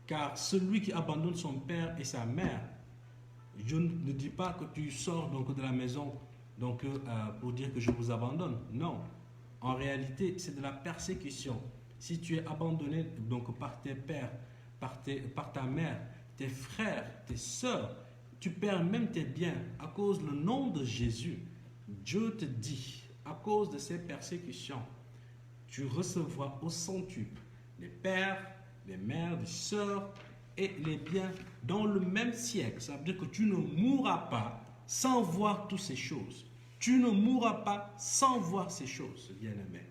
Car celui qui abandonne son père et sa mère, je ne dis pas que tu sors donc, de la maison donc, pour dire que je vous abandonne. Non. En réalité, c'est de la persécution. Si tu es abandonné donc, par tes pères, par ta mère, tes frères, tes sœurs, tu perds même tes biens à cause du nom de Jésus. Dieu te dit, à cause de ces persécutions, tu recevras au centuple les pères, les mères, les sœurs et les biens dans le même siècle. Ça veut dire que tu ne mourras pas sans voir toutes ces choses. Tu ne mourras pas sans voir ces choses, bien-aimé.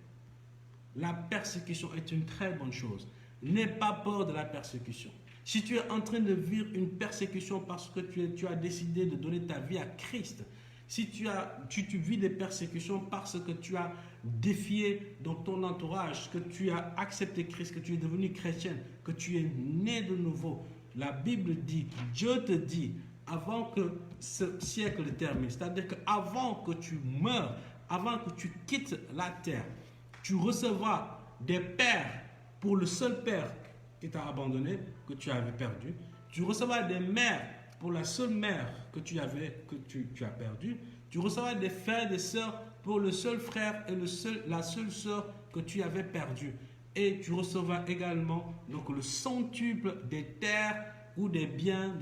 La persécution est une très bonne chose. N'aie pas peur de la persécution. Si tu es en train de vivre une persécution parce que tu as décidé de donner ta vie à Christ, si tu vis des persécutions parce que tu as défié dans ton entourage, que tu as accepté Christ, que tu es devenu chrétien, que tu es né de nouveau, la Bible dit, Dieu te dit, avant que ce siècle termine, c'est-à-dire qu'avant que tu meurs, avant que tu quittes la terre, tu recevras des pères pour le seul père qui t'a abandonné, que tu avais perdu. Tu recevras des mères pour la seule mère que tu as perdu. Tu recevras des frères et des sœurs pour le seul frère et la seule sœur que tu avais perdu. Et tu recevras également donc, le centuple des terres ou des biens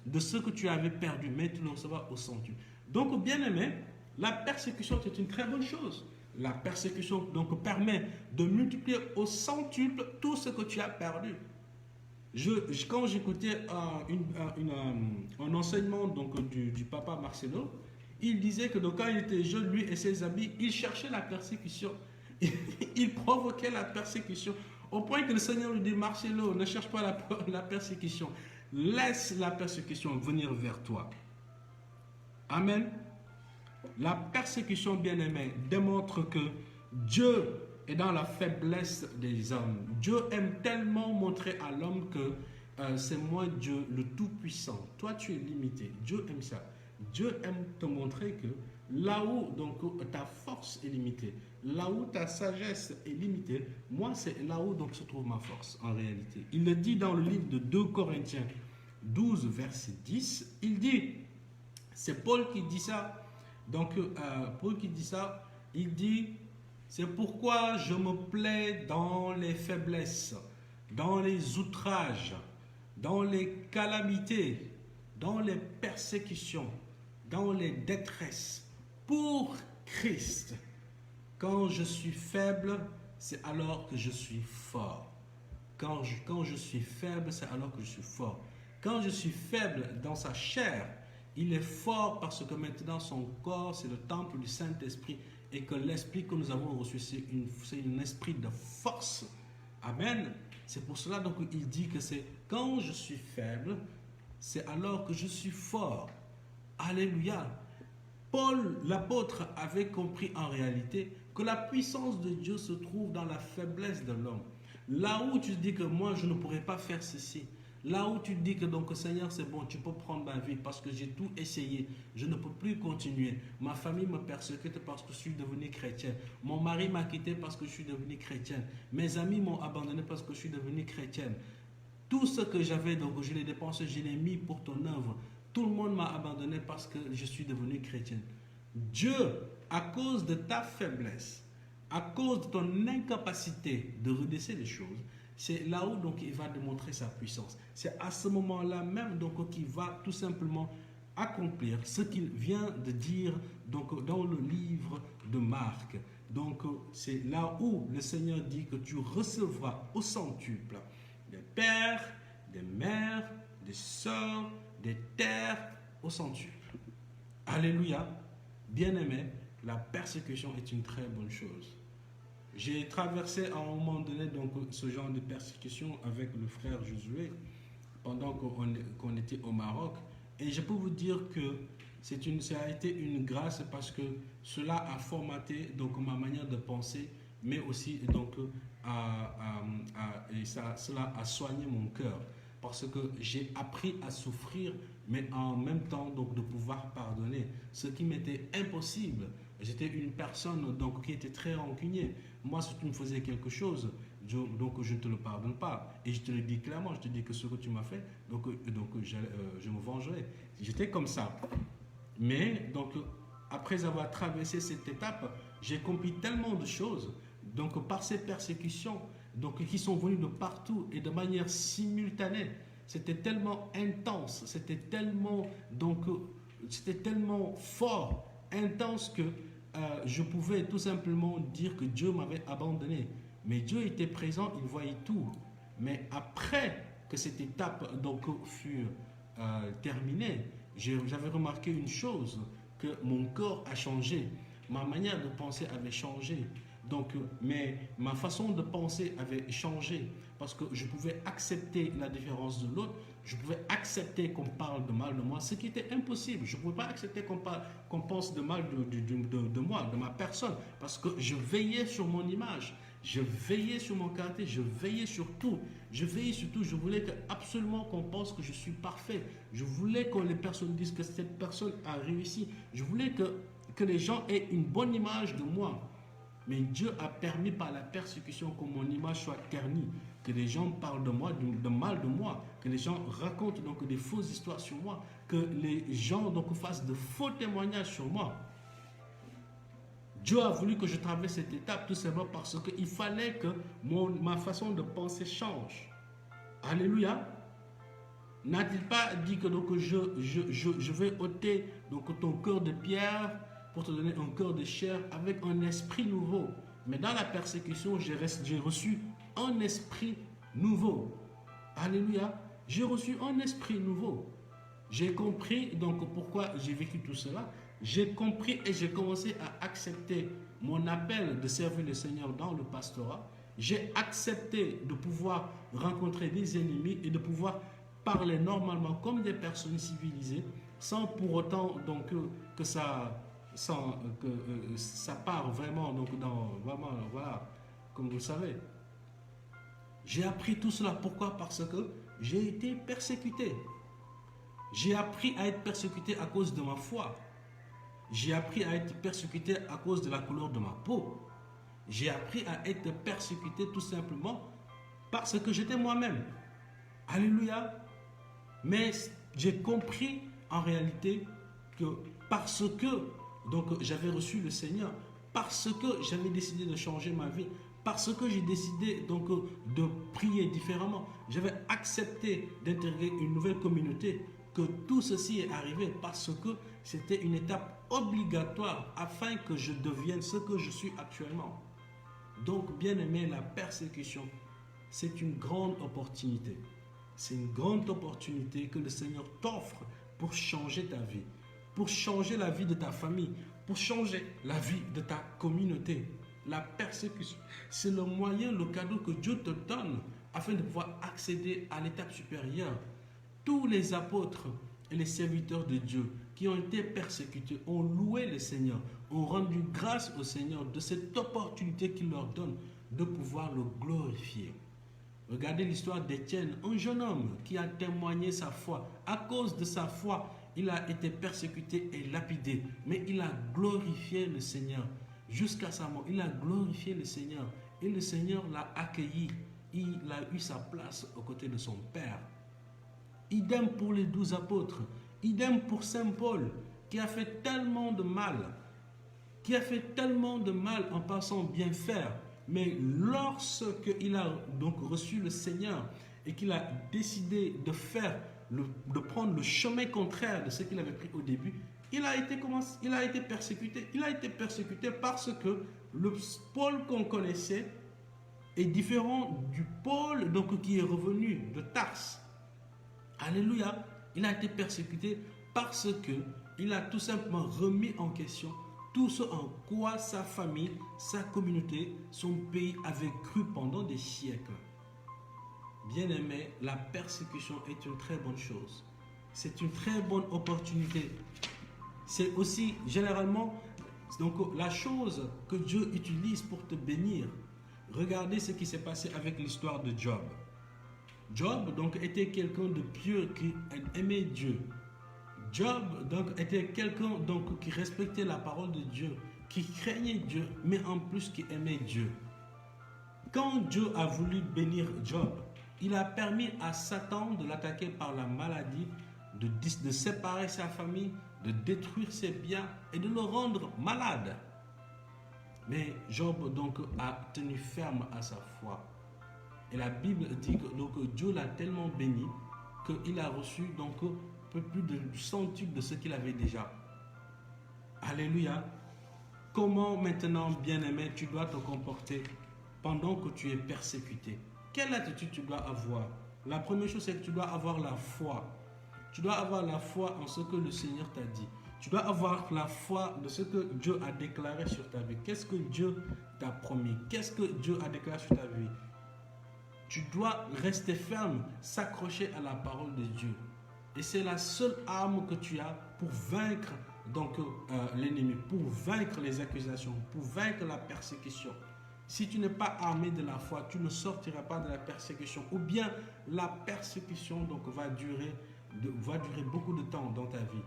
de ce que tu avais perdu, mais tu le recevras au centuple. Donc, bien aimé, la persécution, c'est une très bonne chose. La persécution donc, permet de multiplier au centuple tout ce que tu as perdu. Quand j'écoutais un enseignement donc, du papa Marcelo, il disait que donc, quand il était jeune, lui et ses amis, il cherchait la persécution. Il provoquait la persécution. Au point que le Seigneur lui dit, Marcelo, ne cherche pas la persécution. Laisse la persécution venir vers toi. Amen. La persécution, bien-aimée, démontre que Dieu est dans la faiblesse des hommes. Dieu aime tellement montrer à l'homme que c'est moi Dieu, le Tout-Puissant. Toi, tu es limité. Dieu aime ça. Dieu aime te montrer que là où donc, ta force est limitée, là où ta sagesse est limitée, moi, c'est là où donc, se trouve ma force, en réalité. Il le dit dans le livre de 2 Corinthiens 12, verset 10. Il dit, c'est Paul qui dit ça. Donc, Paul qui dit ça, il dit, c'est pourquoi je me plais dans les faiblesses, dans les outrages, dans les calamités, dans les persécutions, dans les détresses, pour Christ. Quand je suis faible, c'est alors que je suis fort. Quand je suis faible, c'est alors que je suis fort. Quand je suis faible dans sa chair, il est fort parce que maintenant son corps, c'est le temple du Saint-Esprit et que l'esprit que nous avons reçu, c'est un esprit de force. Amen. C'est pour cela donc il dit que c'est quand je suis faible, c'est alors que je suis fort. Alléluia. Paul, l'apôtre, avait compris en réalité que la puissance de Dieu se trouve dans la faiblesse de l'homme. Là où tu dis que moi, je ne pourrais pas faire ceci, là où tu dis que donc Seigneur, c'est bon, tu peux prendre ma vie parce que j'ai tout essayé, je ne peux plus continuer. Ma famille me persécute parce que je suis devenu chrétien. Mon mari m'a quitté parce que je suis devenu chrétien. Mes amis m'ont abandonné parce que je suis devenu chrétienne. Tout ce que j'avais, donc je l'ai dépensé, je l'ai mis pour ton œuvre. Tout le monde m'a abandonné parce que je suis devenu chrétien. Dieu, à cause de ta faiblesse, à cause de ton incapacité de redresser les choses, c'est là où donc il va démontrer sa puissance. C'est à ce moment-là même donc qu'il va tout simplement accomplir ce qu'il vient de dire donc dans le livre de Marc. Donc c'est là où le Seigneur dit que tu recevras au centuple des pères, des mères, des sœurs, des terres au centuple. Alléluia. Bien-aimé, la persécution est une très bonne chose. J'ai traversé à un moment donné donc ce genre de persécution avec le frère Josué pendant qu'on était au Maroc, et je peux vous dire que ça a été une grâce parce que cela a formaté donc ma manière de penser, mais aussi donc cela a soigné mon cœur parce que j'ai appris à souffrir, mais en même temps donc de pouvoir pardonner, ce qui m'était impossible. J'étais une personne donc qui était très rancunier. Moi, si tu me faisais quelque chose, donc je ne te le pardonne pas. Et je te le dis clairement, je te dis que ce que tu m'as fait, donc je me vengerai. J'étais comme ça. Mais donc après avoir traversé cette étape, j'ai compris tellement de choses. Donc par ces persécutions, donc qui sont venues de partout et de manière simultanée, c'était tellement intense, c'était tellement fort, intense que je pouvais tout simplement dire que Dieu m'avait abandonné. Mais Dieu était présent, il voyait tout. Mais après que cette étape donc fut terminée, j'avais remarqué une chose, que mon corps a changé, ma manière de penser avait changé. Donc, mais ma façon de penser avait changé parce que je pouvais accepter la différence de l'autre, je pouvais accepter qu'on parle de mal de moi, ce qui était impossible. Je ne pouvais pas accepter qu'on pense de mal de moi, de ma personne, parce que je veillais sur mon image, je veillais sur mon caractère, je veillais sur tout. Je veillais sur tout, je voulais absolument qu'on pense que je suis parfait. Je voulais que les personnes disent que cette personne a réussi. Je voulais que les gens aient une bonne image de moi. Mais Dieu a permis par la persécution que mon image soit ternie, que les gens parlent de moi, de mal de moi, que les gens racontent donc des fausses histoires sur moi, que les gens donc fassent de faux témoignages sur moi. Dieu a voulu que je traverse cette étape tout simplement parce qu'il fallait que ma façon de penser change. Alléluia. N'a-t-il pas dit que donc je vais ôter donc ton cœur de pierre pour te donner un cœur de chair avec un esprit nouveau. Mais dans la persécution, j'ai reçu un esprit nouveau. Alléluia. J'ai reçu un esprit nouveau. J'ai compris donc pourquoi j'ai vécu tout cela. J'ai compris et j'ai commencé à accepter mon appel de servir le Seigneur dans le pastorat. J'ai accepté de pouvoir rencontrer des ennemis et de pouvoir parler normalement comme des personnes civilisées sans pour autant donc que ça part vraiment donc voilà, comme vous le savez. J'ai appris tout cela. Pourquoi? Parce que j'ai été persécuté. J'ai appris à être persécuté à cause de ma foi. J'ai appris à être persécuté à cause de la couleur de ma peau. J'ai appris à être persécuté tout simplement parce que j'étais moi-même. Alléluia. Mais j'ai compris en réalité que parce que donc j'avais reçu le Seigneur, parce que j'avais décidé de changer ma vie, parce que j'ai décidé donc de prier différemment, j'avais accepté d'intégrer une nouvelle communauté, que tout ceci est arrivé parce que c'était une étape obligatoire afin que je devienne ce que je suis actuellement. Donc, bien aimé, la persécution, c'est une grande opportunité. C'est une grande opportunité que le Seigneur t'offre pour changer ta vie, pour changer la vie de ta famille, pour changer la vie de ta communauté. La persécution, c'est le moyen, le cadeau que Dieu te donne afin de pouvoir accéder à l'étape supérieure. Tous les apôtres et les serviteurs de Dieu qui ont été persécutés ont loué le Seigneur, ont rendu grâce au Seigneur de cette opportunité qu'il leur donne de pouvoir le glorifier. Regardez l'histoire d'Étienne, un jeune homme qui a témoigné sa foi. À cause de sa foi, il a été persécuté et lapidé, mais il a glorifié le Seigneur jusqu'à sa mort. Il a glorifié le Seigneur et le Seigneur l'a accueilli. Il a eu sa place aux côtés de son Père. Idem pour les 12 apôtres, idem pour Saint Paul, qui a fait tellement de mal, en pensant bien faire, Mais lorsqu'il a donc reçu le Seigneur et qu'il a décidé de prendre le chemin contraire de ce qu'il avait pris au début, il a été persécuté. Il a été persécuté parce que le Paul qu'on connaissait est différent du Paul donc, qui est revenu de Tarse. Alléluia. Il a été persécuté parce qu'il a tout simplement remis en question tout ce en quoi sa famille, sa communauté, son pays avait cru pendant des siècles. Bien-aimé, la persécution est une très bonne chose. C'est une très bonne opportunité. C'est aussi généralement donc, la chose que Dieu utilise pour te bénir. Regardez ce qui s'est passé avec l'histoire de Job. Job donc était quelqu'un de pieux qui aimait Dieu. Job donc était quelqu'un donc qui respectait la parole de Dieu, qui craignait Dieu, mais en plus qui aimait Dieu. Quand Dieu a voulu bénir Job, il a permis à Satan de l'attaquer par la maladie, de séparer sa famille, de détruire ses biens et de le rendre malade. Mais Job donc a tenu ferme à sa foi. Et la Bible dit que donc, Dieu l'a tellement béni qu'il a reçu donc un peu plus de centuple de ce qu'il avait déjà. Alléluia. Comment maintenant, bien-aimé, tu dois te comporter pendant que tu es persécuté? Quelle attitude tu dois avoir? La première chose, c'est que tu dois avoir la foi. Tu dois avoir la foi en ce que le Seigneur t'a dit. Tu dois avoir la foi de ce que Dieu a déclaré sur ta vie. Qu'est-ce que Dieu t'a promis? Qu'est-ce que Dieu a déclaré sur ta vie? Tu dois rester ferme, s'accrocher à la parole de Dieu. Et c'est la seule arme que tu as pour vaincre donc l'ennemi, pour vaincre les accusations, pour vaincre la persécution. Si tu n'es pas armé de la foi, tu ne sortiras pas de la persécution. Ou bien la persécution donc, va durer beaucoup de temps dans ta vie.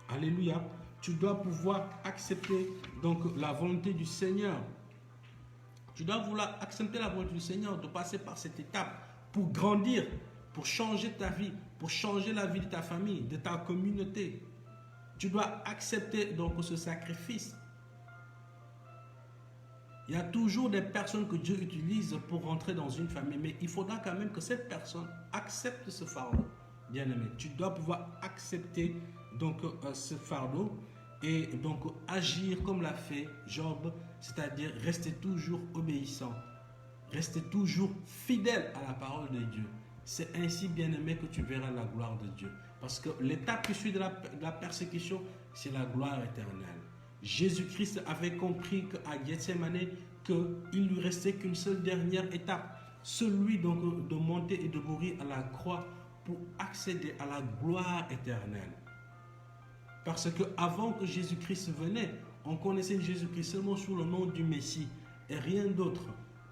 Alléluia. Tu dois pouvoir accepter donc la volonté du Seigneur. Tu dois vouloir accepter la volonté du Seigneur, de passer par cette étape pour grandir, pour changer ta vie, pour changer la vie de ta famille, de ta communauté. Tu dois accepter donc ce sacrifice. Il y a toujours des personnes que Dieu utilise pour rentrer dans une famille, mais il faudra quand même que cette personne accepte ce fardeau. Bien-aimé, tu dois pouvoir accepter donc ce fardeau et donc agir comme l'a fait Job, c'est-à-dire rester toujours obéissant, rester toujours fidèle à la parole de Dieu. C'est ainsi, bien-aimé, que tu verras la gloire de Dieu. Parce que l'étape qui suit de la persécution, c'est la gloire éternelle. Jésus-Christ avait compris qu'à Gethsemane, qu'il lui restait qu'une seule dernière étape, celui donc de monter et de mourir à la croix pour accéder à la gloire éternelle. Parce que avant que Jésus-Christ venait, on connaissait Jésus-Christ seulement sous le nom du Messie et rien d'autre.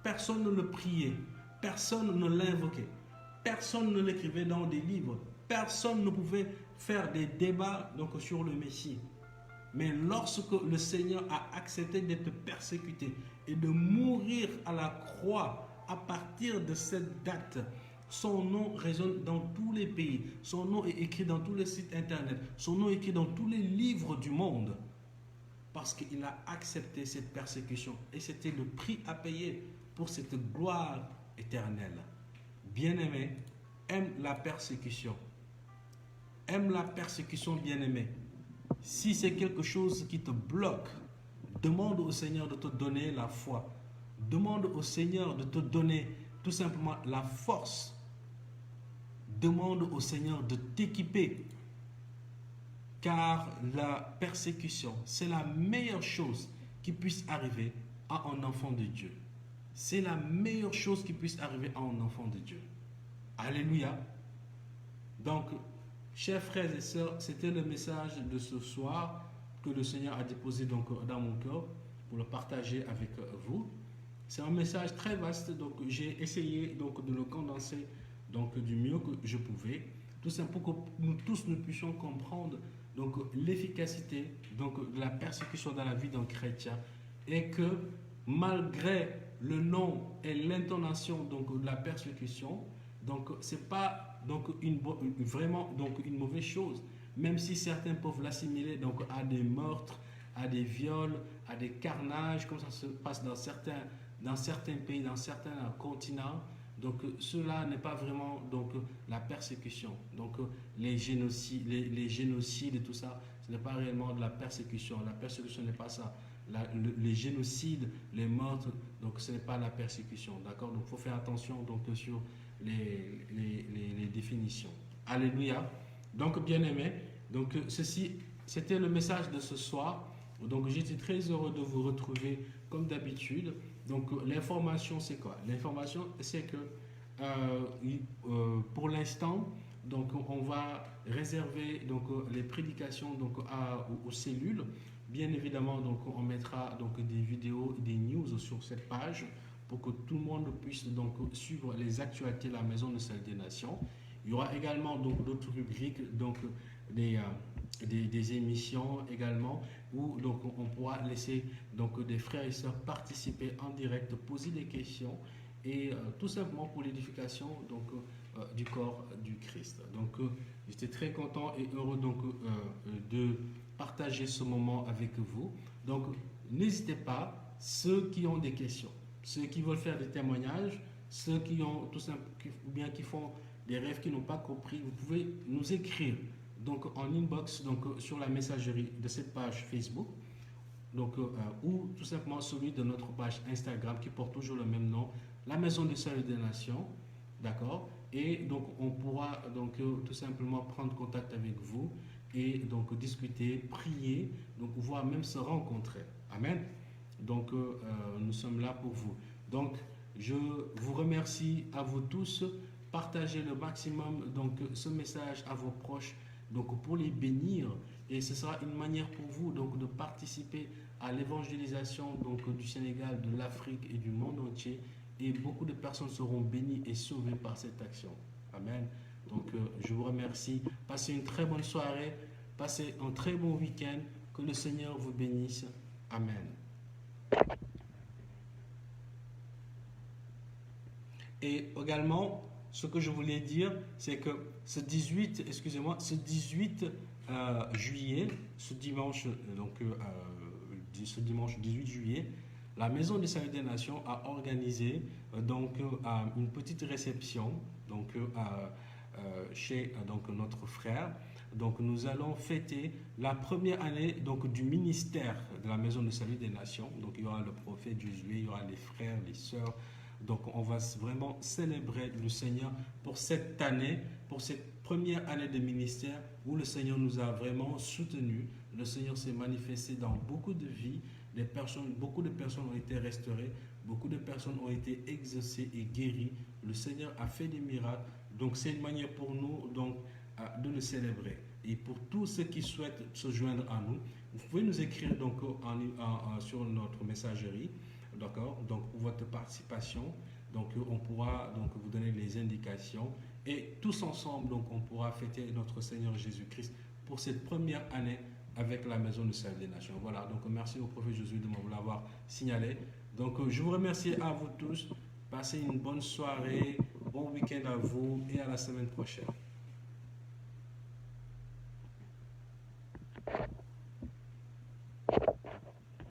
Personne ne le priait, personne ne l'invoquait, personne ne l'écrivait dans des livres, personne ne pouvait faire des débats donc, sur le Messie. Mais lorsque le Seigneur a accepté d'être persécuté et de mourir à la croix, à partir de cette date, son nom résonne dans tous les pays. Son nom est écrit dans tous les sites internet. Son nom est écrit dans tous les livres du monde. Parce qu'il a accepté cette persécution. Et c'était le prix à payer pour cette gloire éternelle. Bien-aimé, aime la persécution. Aime la persécution, bien-aimé. Si c'est quelque chose qui te bloque, demande au Seigneur de te donner la foi. Demande au Seigneur de te donner tout simplement la force. Demande au Seigneur de t'équiper. Car la persécution, c'est la meilleure chose qui puisse arriver à un enfant de Dieu. C'est la meilleure chose qui puisse arriver à un enfant de Dieu. Alléluia. Donc, chers frères et sœurs, c'était le message de ce soir que le Seigneur a déposé donc dans mon cœur pour le partager avec vous. C'est un message très vaste, donc j'ai essayé donc de le condenser donc du mieux que je pouvais, tout simplement pour que nous tous nous puissions comprendre donc l'efficacité donc de la persécution dans la vie d'un chrétien et que malgré le nom et l'intonation donc de la persécution, donc c'est pas donc vraiment donc une mauvaise chose, même si certains peuvent l'assimiler donc à des meurtres, à des viols, à des carnages comme ça se passe dans certains dans certains pays, dans certains continents. Donc cela n'est pas vraiment donc, la persécution. Donc les génocides et tout ça, ce n'est pas réellement de la persécution. La persécution n'est pas ça. Les génocides, les meurtres, donc ce n'est pas la persécution. D'accord? Donc il faut faire attention donc, sur les définitions. Alléluia. Donc bien aimé, donc ceci, c'était le message de ce soir. Donc j'étais très heureux de vous retrouver comme d'habitude. Donc l'information c'est quoi? L'information c'est que pour l'instant, donc on va réserver donc les prédications donc aux cellules. Bien évidemment, donc on mettra donc des vidéos, des news sur cette page pour que tout le monde puisse donc suivre les actualités de la Maison de Salut des Nations. Il y aura également donc d'autres rubriques, donc des émissions également où donc on pourra laisser donc des frères et sœurs participer en direct, poser des questions et tout simplement pour l'édification donc du corps du Christ. Donc j'étais très content et heureux donc de partager ce moment avec vous. Donc n'hésitez pas, ceux qui ont des questions, ceux qui veulent faire des témoignages, ceux qui ont tout simplement ou bien qui font des rêves qui n'ont pas compris, vous pouvez nous écrire donc en inbox donc sur la messagerie de cette page Facebook donc ou tout simplement celui de notre page Instagram qui porte toujours le même nom, la Maison de Salut des Nations, d'accord? Et donc on pourra donc tout simplement prendre contact avec vous et donc discuter, prier, donc voire même se rencontrer. Amen. Donc nous sommes là pour vous. Donc je vous remercie à vous tous. Partagez le maximum donc ce message à vos proches donc pour les bénir et ce sera une manière pour vous donc de participer à l'évangélisation donc du Sénégal, de l'Afrique et du monde entier et beaucoup de personnes seront bénies et sauvées par cette action. Amen. Donc je vous remercie. Passez une très bonne soirée, passez un très bon week-end. Que le Seigneur vous bénisse. Amen. Et également, ce que je voulais dire, c'est que ce 18 juillet, ce dimanche 18 juillet, la Maison des Salut des Nations a organisé donc une petite réception donc chez donc notre frère. Donc nous allons fêter la première année donc du ministère de la Maison des Salut des Nations. Donc il y aura le prophète Josué, il y aura les frères, les sœurs. Donc on va vraiment célébrer le Seigneur pour cette année, pour cette première année de ministère où le Seigneur nous a vraiment soutenus. Le Seigneur s'est manifesté dans beaucoup de vies. Beaucoup de personnes ont été restaurées, beaucoup de personnes ont été exaucées et guéries. Le Seigneur a fait des miracles. Donc c'est une manière pour nous donc, de le célébrer. Et pour tous ceux qui souhaitent se joindre à nous, vous pouvez nous écrire donc, sur notre messagerie. D'accord? Donc, pour votre participation, donc, on pourra donc, vous donner les indications et tous ensemble, donc, on pourra fêter notre Seigneur Jésus-Christ pour cette première année avec la Maison de Salut des Nations. Voilà, donc merci au prophète Jésus de me l'avoir signalé. Donc, je vous remercie à vous tous. Passez une bonne soirée, bon week-end à vous et à la semaine prochaine.